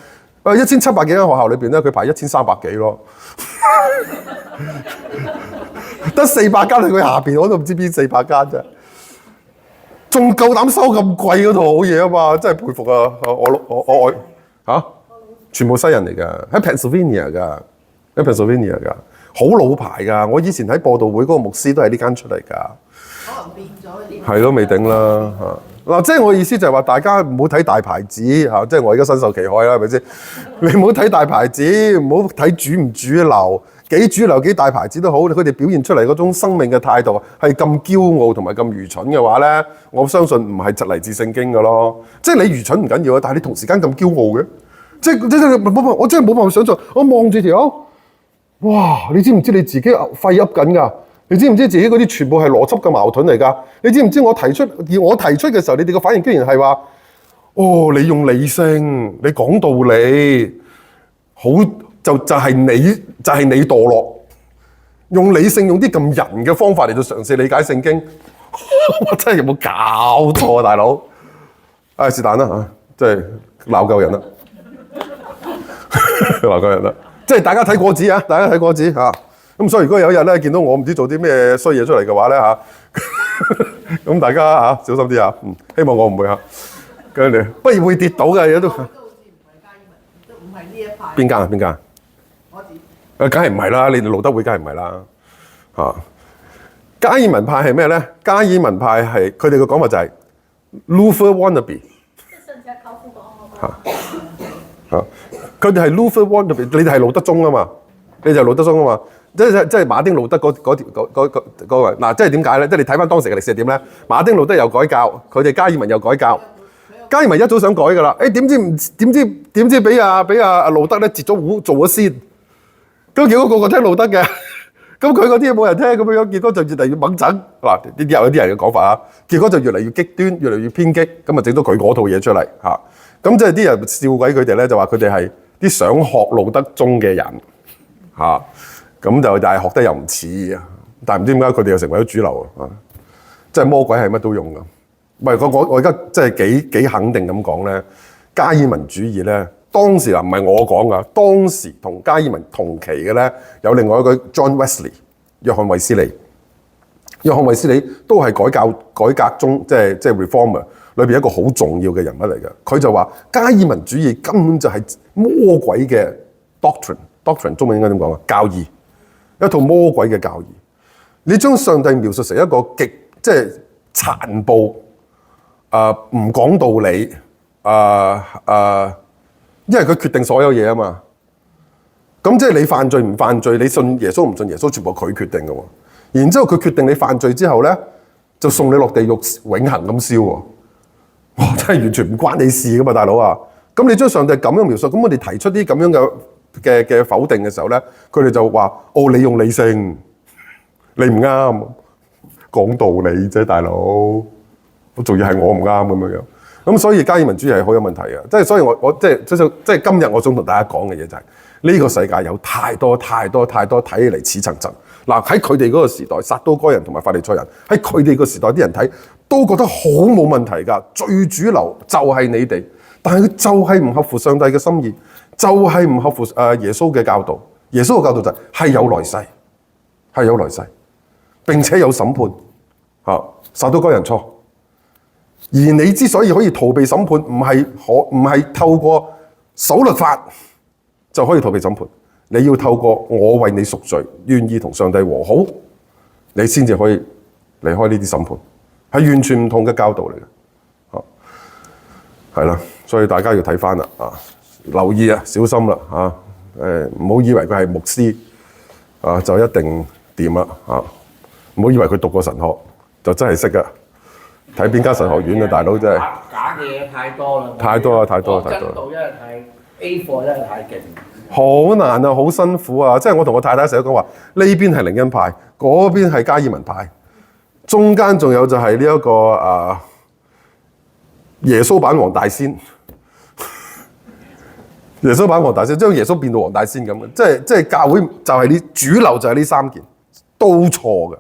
，1700幾間學校裏邊咧，佢排1300幾咯。得400間喺佢下邊，我都唔知邊400間啫。仲夠膽收咁貴嗰套好嘢啊嘛！真係佩服啊！我嚇，全部西人嚟㗎，喺 Pennsylvania 㗎，好老牌㗎。我以前喺播道會嗰個牧師都係呢間出嚟㗎。可能變咗啲。係咯，未定啦嚇。嗱，即係我意思就係話，大家唔好睇大牌子嚇，即係我而家身受其害啦，係咪先？你唔好睇大牌子，唔好睇主唔主流，幾主流幾大牌子都好，佢哋表現出嚟嗰種生命嘅態度係咁驕傲同埋咁愚蠢嘅話咧，我相信唔係嚟自聖經嘅咯。即係你愚蠢唔緊要啊，但係你同時間咁驕傲嘅，即係我真係冇辦法想象。我望住條友，哇！你知唔知你自己肺噏緊㗎？你知唔知自己嗰啲全部係邏輯嘅矛盾嚟㗎？你知唔知我提出嘅時候，你哋嘅反應居然係話：哦，你用理性，你講道理，好就係你墮落，用理性用啲咁人嘅方法嚟到嘗試理解聖經，我真係有冇搞錯啊，大佬？唉，是但啦嚇，即係鬧夠人啦，鬧夠人啦，即係大家睇果子啊，大家睇果子嚇。咁所以如果有一日咧見到我唔知做啲咩衰嘢出嚟嘅話咧嚇，咁大家嚇小心啲啊！希望我唔會嚇。跟住不如會跌倒嘅嘢都。都好似唔係加爾文，都唔係呢一派。邊間啊？邊間啊？我自己。梗係唔係啦！你哋路德會梗係唔係啦嚇。加爾文派係咩咧？加爾文派係佢哋嘅講法就係 Luther wannabe。即係上次阿舅父講嗰個。佢哋係 Luther wannabe， 你哋係路德宗啊嘛，你就係路德宗啊嘛。即係馬丁路德嗰個嗱，即係點解咧？即係你睇翻當時嘅歷史係點咧？馬丁路德又改教，佢哋加爾文又改教。加爾文一早想改㗎啦，點知俾阿路德咧截咗糊做咗先，咁結果個聽路德嘅，咁佢嗰啲嘢冇人聽咁樣，結果就越嚟越猛整嗱，呢啲有啲人嘅講法啊，結果就越嚟越極端，越嚟越偏激，咁啊整咗佢嗰套嘢出嚟嚇，咁即係啲人笑鬼佢哋咧，就話佢哋係啲想學路德宗嘅人嚇。咁就但係學得又唔似啊！但係唔知點解佢哋又成為咗主流啊！即係魔鬼係乜都用噶。唔係我而家即係幾肯定咁講咧，加爾文主義咧，當時唔係我講噶，當時同加爾文同期嘅咧，有另外一個 John Wesley 約翰衛斯理。約翰衛斯理都係改革中即係 reformer 裏邊一個好重要嘅人物嚟嘅。佢就話加爾文主義根本就係魔鬼嘅 doctrine 中文應該點講啊？教義。一套魔鬼嘅教義，你將上帝描述成一個極即係殘暴，唔講道理，因為佢決定所有嘢啊嘛。咁即係你犯罪唔犯罪，你信耶穌唔信耶穌，全部佢決定嘅喎。然之後佢決定你犯罪之後咧，就送你落地獄永恆咁燒喎。哇！真係完全唔關你事噶嘛，大佬啊！咁你將上帝咁樣描述，咁我哋提出啲咁樣嘅否定嘅時候咧，佢哋就話：哦，你用理性，你唔啱，講道理啫，大佬。仲要係我唔啱咁樣。咁所以加爾文主義係好有問題嘅。即係所以我即係今日我想同大家講嘅嘢就係、是、呢個世界有太多睇起嚟似層層。嗱，喺佢哋嗰個時代，撒都該人同埋法利賽人喺佢哋個時代啲人睇都覺得好冇問題㗎。最主流就係你哋，但係佢就係唔合乎上帝嘅心意。就係唔合乎耶穌嘅教導，耶穌嘅教導就係有來世，並且有審判嚇，撒都該人錯。而你之所以可以逃避審判，唔係透過守律法，就可以逃避審判。你要透過我為你贖罪，願意同上帝和好，你先至可以離開呢啲審判，係完全唔同嘅教導嚟嘅。係啦，所以大家要睇翻啦，留意啊，小心啦，唔好以為佢係牧師就一定掂啦，唔好以為佢讀過神學就真係識噶，睇邊間神學院啊，大佬真係假嘅嘢太多啦，太多啦，太多啦，真道真係太 A 貨真係太勁。好難啊，好辛苦啊！即係我同我太太成日講話，呢邊係靈恩派，嗰邊係加爾文派，中間仲有就係呢一個耶穌版黃大仙，耶穌版黃大仙將耶穌變到黃大仙咁嘅，即係教會就係呢主流就係呢三件，都錯嘅。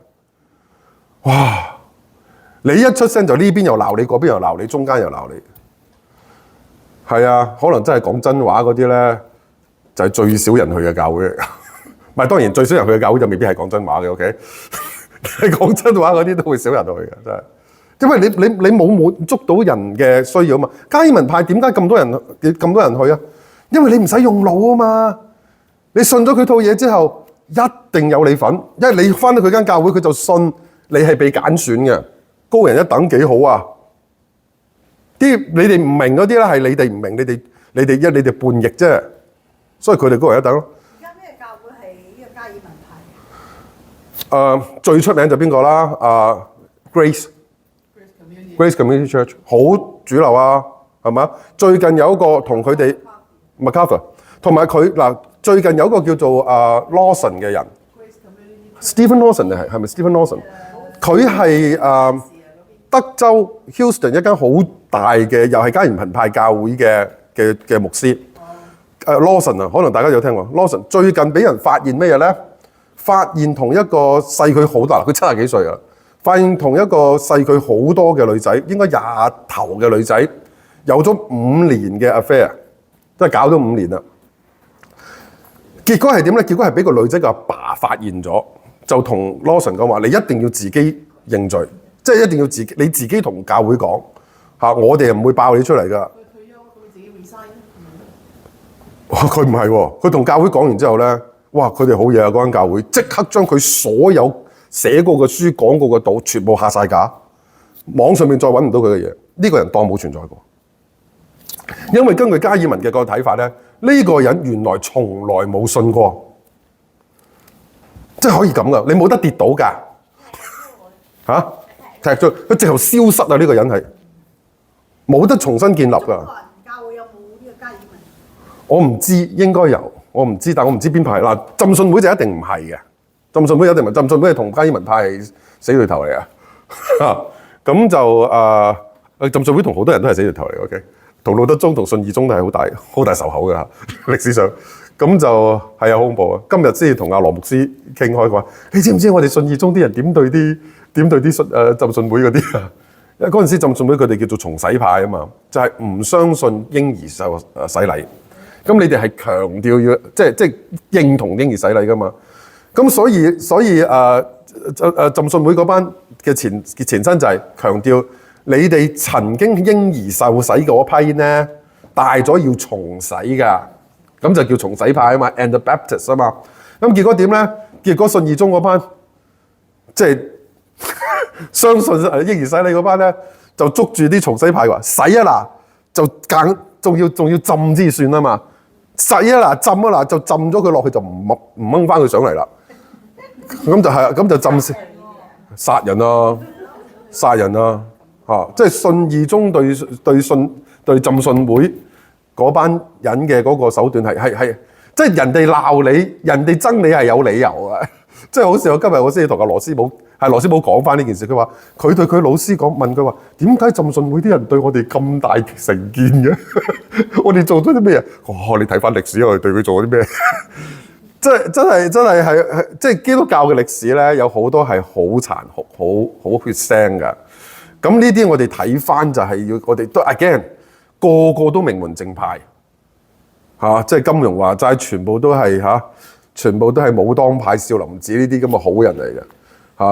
哇！你一出聲就呢邊又鬧你，嗰邊又鬧你，中間又鬧你。係啊，可能真係講真話嗰啲咧，就係最少人去嘅教會嚟㗎。唔係當然最少人去嘅教會就未必係講真話嘅 ，OK？ 講真話嗰啲都會少人去嘅，真係。因為你冇滿足到人嘅需要啊嘛。加爾文派點解咁多人去啊？因為你唔使用腦啊嘛。你信咗佢套嘢之後，一定有你份，因為你翻到佢間教會，佢就信你係被揀選嘅，高人一等幾好啊！你哋唔明嗰啲咧，係你哋唔明，你哋叛逆啫，所以佢哋高人一等咯。而家咩教會係呢個加爾文派？最出名就邊個啦？Grace Community Church 好主流啊，係嘛？最近有一個同佢哋 MacArthur， 同埋佢嗱，最近有一個叫做Lawson 嘅人 ，Stephen Lawson 係咪 Stephen Lawson？ 佢係德州 Houston 一間好大嘅，又係加爾文派教會嘅牧師。Lawson 啊，可能大家有聽過。Lawson 最近俾人發現咩嘢咧？發現同一個細佢好大，佢70幾歲啊！發現同一個細佢好多嘅女仔，應該20頭嘅女仔，有咗5年嘅 affair， 即係搞咗5年啦。結果係點咧？結果係俾個女仔嘅阿爸發現咗，就同 Lawson 講話：你一定要自己認罪，即係一定要你自己同教會講嚇，我哋唔會爆你出嚟㗎。佢退休，佢自己 resign。佢唔係喎，佢同教會講完之後咧，哇！佢哋好嘢啊！嗰間教會即刻將佢所有寫過嘅書、講過嘅道全部下晒架，網上面再揾唔到佢嘅嘢。呢個人當冇存在過，因為根據加爾文嘅個睇法咧，呢個人原來從來冇信過，即係可以咁噶，你冇得跌倒㗎嚇，踢咗佢直頭消失啊！呢個人係冇得重新建立㗎。中國人教會有冇呢個加爾文？我唔知，應該有，我唔知，但我唔知邊派嗱。浸信會就一定唔係嘅，浸信會一定唔係，浸信會係同加爾文派係死對頭嚟啊！咁就浸信會同好多人都係死對頭嚟 ，OK？ 同路德宗同信義宗都係好大仇口㗎嚇，歷史上咁就係好恐怖啊！今日先至同阿羅牧師傾開話，你知唔知我哋信義宗啲人點對啲浸信會嗰啲啊？因為嗰陣時浸信會佢哋叫做重洗派啊嘛，就係唔相信嬰兒受洗禮。咁你哋係強調要即認同嬰兒洗禮噶嘛？咁所以浸信會嗰班嘅前身就係強調你哋曾經嬰兒受洗嗰批咧，大咗要重洗噶，咁就叫重洗派啊嘛 ，Anabaptist 啊嘛。咁結果點咧？結果信義宗嗰班即係相信嬰兒洗禮嗰班咧，就捉住啲重洗派話洗啊嗱，就仲要浸之算啊嘛。洗啊嗱，浸啊嗱，就浸咗佢落去就唔掹翻佢上嚟啦。咁就係，咁就浸死殺人啊嚇！即係信義宗對浸信會嗰班人嘅嗰個手段係，即係人哋鬧你，人哋憎你係有理由啊！即係好似我今日我先至同阿羅斯堡講翻呢件事，佢話佢對佢老師講，問佢話點解浸信會啲人對我哋咁大成見嘅？我哋做咗啲咩啊？你睇翻歷史，我哋對佢做咗啲咩？真係即係基督教嘅歷史咧，有好多係好殘酷、好血腥㗎。咁呢啲我哋睇翻就係要我哋都 again 個個都名門正派嚇，即係金庸話齋，全部都係武當派少林寺呢啲咁嘅好人嚟嘅。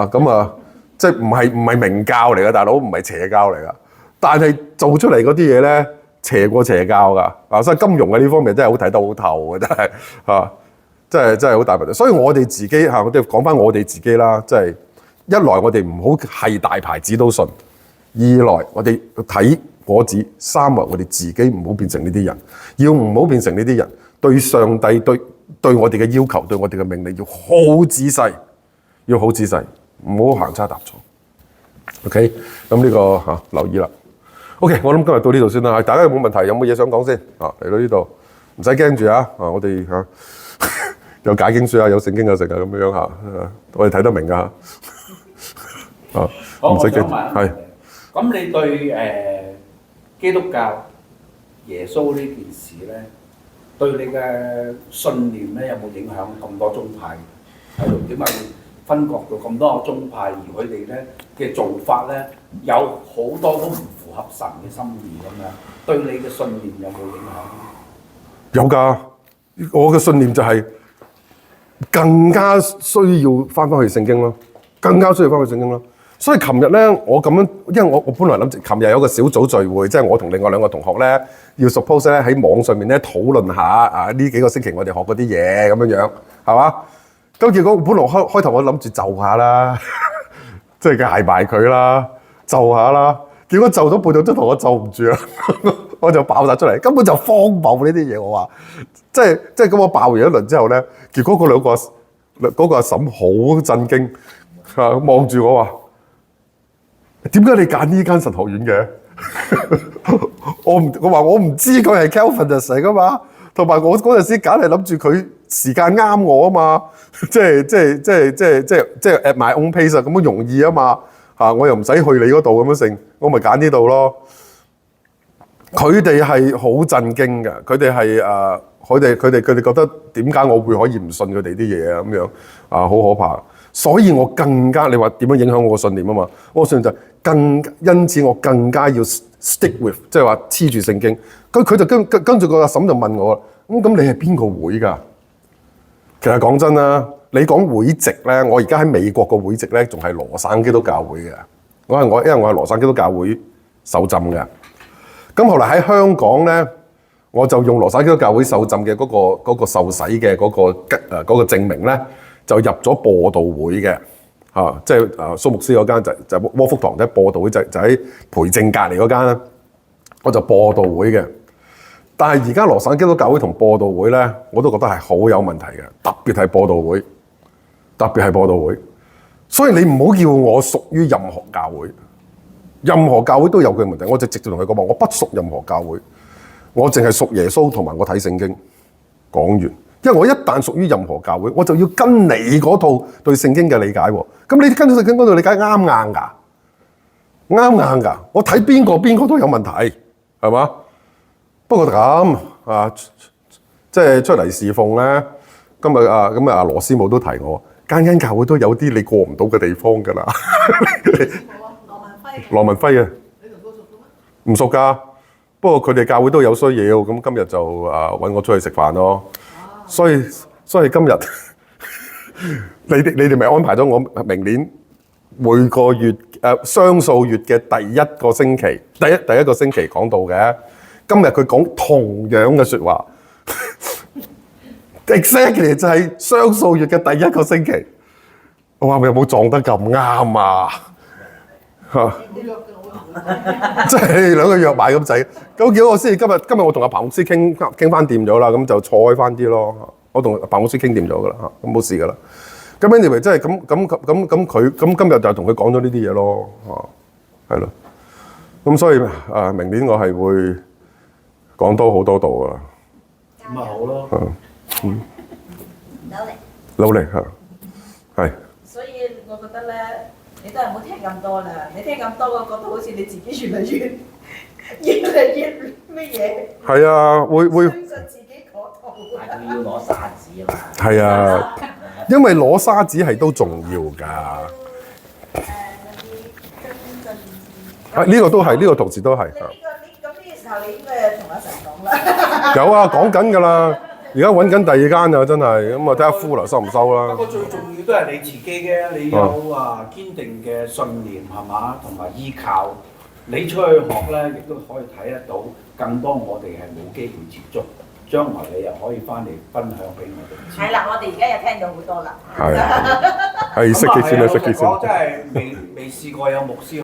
咁啊，即係唔係明教嚟嘅，大佬唔係邪教嚟噶，但係做出嚟嗰啲嘢咧，邪過邪教㗎，所以金融嘅呢方面真係好睇得好透嘅，真係真係好大問題。所以我哋自己我哋講翻我哋自己啦，即係一來我哋唔好係大牌子都信，二來我哋睇果子，三來我哋自己唔好變成呢啲人，要唔好變成呢啲人，對上帝對我哋嘅要求，對我哋嘅命令要好仔細，要好仔細，唔好行差踏錯。OK， 咁呢個留意啦。OK， 我諗今日到呢度先啦。大家有冇問題？有冇嘢想講先？嚟到呢度唔使驚住啊！我哋有解經書啊，有聖經啊，成啊咁樣嚇，我哋睇得明㗎。唔使驚。係。咁你對基督教耶穌呢件事咧，對你嘅信念咧有冇影響？咁多宗派喺度點解會分割到咁多個宗派，而佢哋咧嘅做法咧有好多都唔符合神嘅心意咁樣，對你嘅信念有冇影響？有㗎，我嘅信念就係更加需要翻去聖經咯，更加需要翻去聖經咯。所以琴日咧，我咁樣，因為我本來諗住琴日有個小組聚會，即係我同另外兩個同學咧，要 suppose 咧喺網上面咧討論下呢幾個星期我哋學嗰啲嘢咁樣樣，係嘛？咁結果本來開頭我諗住就下啦，即係捱埋佢啦，就下啦。結果就咗半度都同我就唔住啦，我就爆晒出嚟，根本就荒謬呢啲嘢。我話即係咁，我爆完一輪之後咧，結果嗰個阿嬸好震驚望住我話：點解你揀呢間神學院嘅？我話我唔知佢係 Calvinist 嚟噶嘛，同埋我嗰陣時揀係諗住佢時間啱我啊嘛，即係 at my own pace 咁樣容易啊嘛。我又唔使去你嗰度咁樣成，我咪揀呢度咯。佢哋係好震驚嘅，佢哋係佢哋覺得點解我會可以唔信佢哋啲嘢啊咁樣好可怕。所以我更加你話點樣影響我個信念啊嘛？我個信念就因此我更加要 stick with， 即係話黐住聖經。佢就跟住個阿嬸就問我啦，咁你係邊個會㗎？其實講真啦。你講會籍咧，我而家喺美國個會籍咧，仲係羅省基督教會嘅。因為我係羅省基督教會受浸嘅。咁後嚟喺香港咧，我就用羅省基督教會受浸嘅嗰個受洗嘅嗰個證明咧，就入咗播道會嘅。即係蘇牧師嗰間就窩福堂，即係播道會就喺培正隔離嗰間啦。我就播道會嘅。但係而家羅省基督教會同播道會咧，我都覺得係好有問題嘅，特別係播道會。特別係播道會，所以你唔好叫我屬於任何教會，任何教會都有佢問題。我就直接同佢講話，我不屬任何教會，我淨係屬耶穌同埋我睇聖經。講完，因為我一旦屬於任何教會，我就要跟你嗰套對聖經嘅理解喎。咁你跟住聖經嗰套理解啱硬㗎？啱硬㗎？我睇邊個都有問題，係嘛？不過咁即係出嚟侍奉咧，今日咁啊羅師母都提我。間教會都有啲你過唔到嘅地方㗎啦。羅文輝啊，你同佢熟嘅咩？唔熟㗎，不過佢哋教會都有需要，咁今日就揾我出去食飯咯。所以今日你哋咪安排咗我明年每個月雙數月嘅第一個星期，第一個星期講道嘅。今日佢講同樣嘅説話。Exactly 就係雙數月嘅第一個星期，我話有冇撞得咁啱啊？即係兩個約埋咁滯。咁結果我先今日我同阿彭牧師傾翻掂咗啦，咁就錯開翻啲咯。我同彭牧師傾掂咗噶啦，咁冇事噶啦。咁 anyway 即係咁佢今日就同佢講咗呢啲嘢咯，係咯。咁所以明年我係會講多好多度噶啦。咁咪好咯。努力嚇，係。所以我覺得咧，你都係唔好聽咁多啦。你聽咁多，我覺得好似你自己越嚟越乜嘢。係啊，會相信自己嗰套。係佢要攞沙紙啊嘛。係啊，因為攞沙紙係都重要㗎。呢個都係，呢個同時都係。咁呢個時候你應該同阿神講啦。有啊，講緊㗎啦。而家揾緊第二間啊，真係咁啊！睇下夫樓收唔收啦。不過最重要都係你自己嘅，你有堅定嘅信念係嘛，同埋依靠你出去學咧，亦都可以睇得到更多我哋係冇機會接觸。將來你又可以翻嚟分享俾我哋知。係啦，我哋而家又聽到好多啦。係識幾先啦，識幾先。我真係未試過有牧師。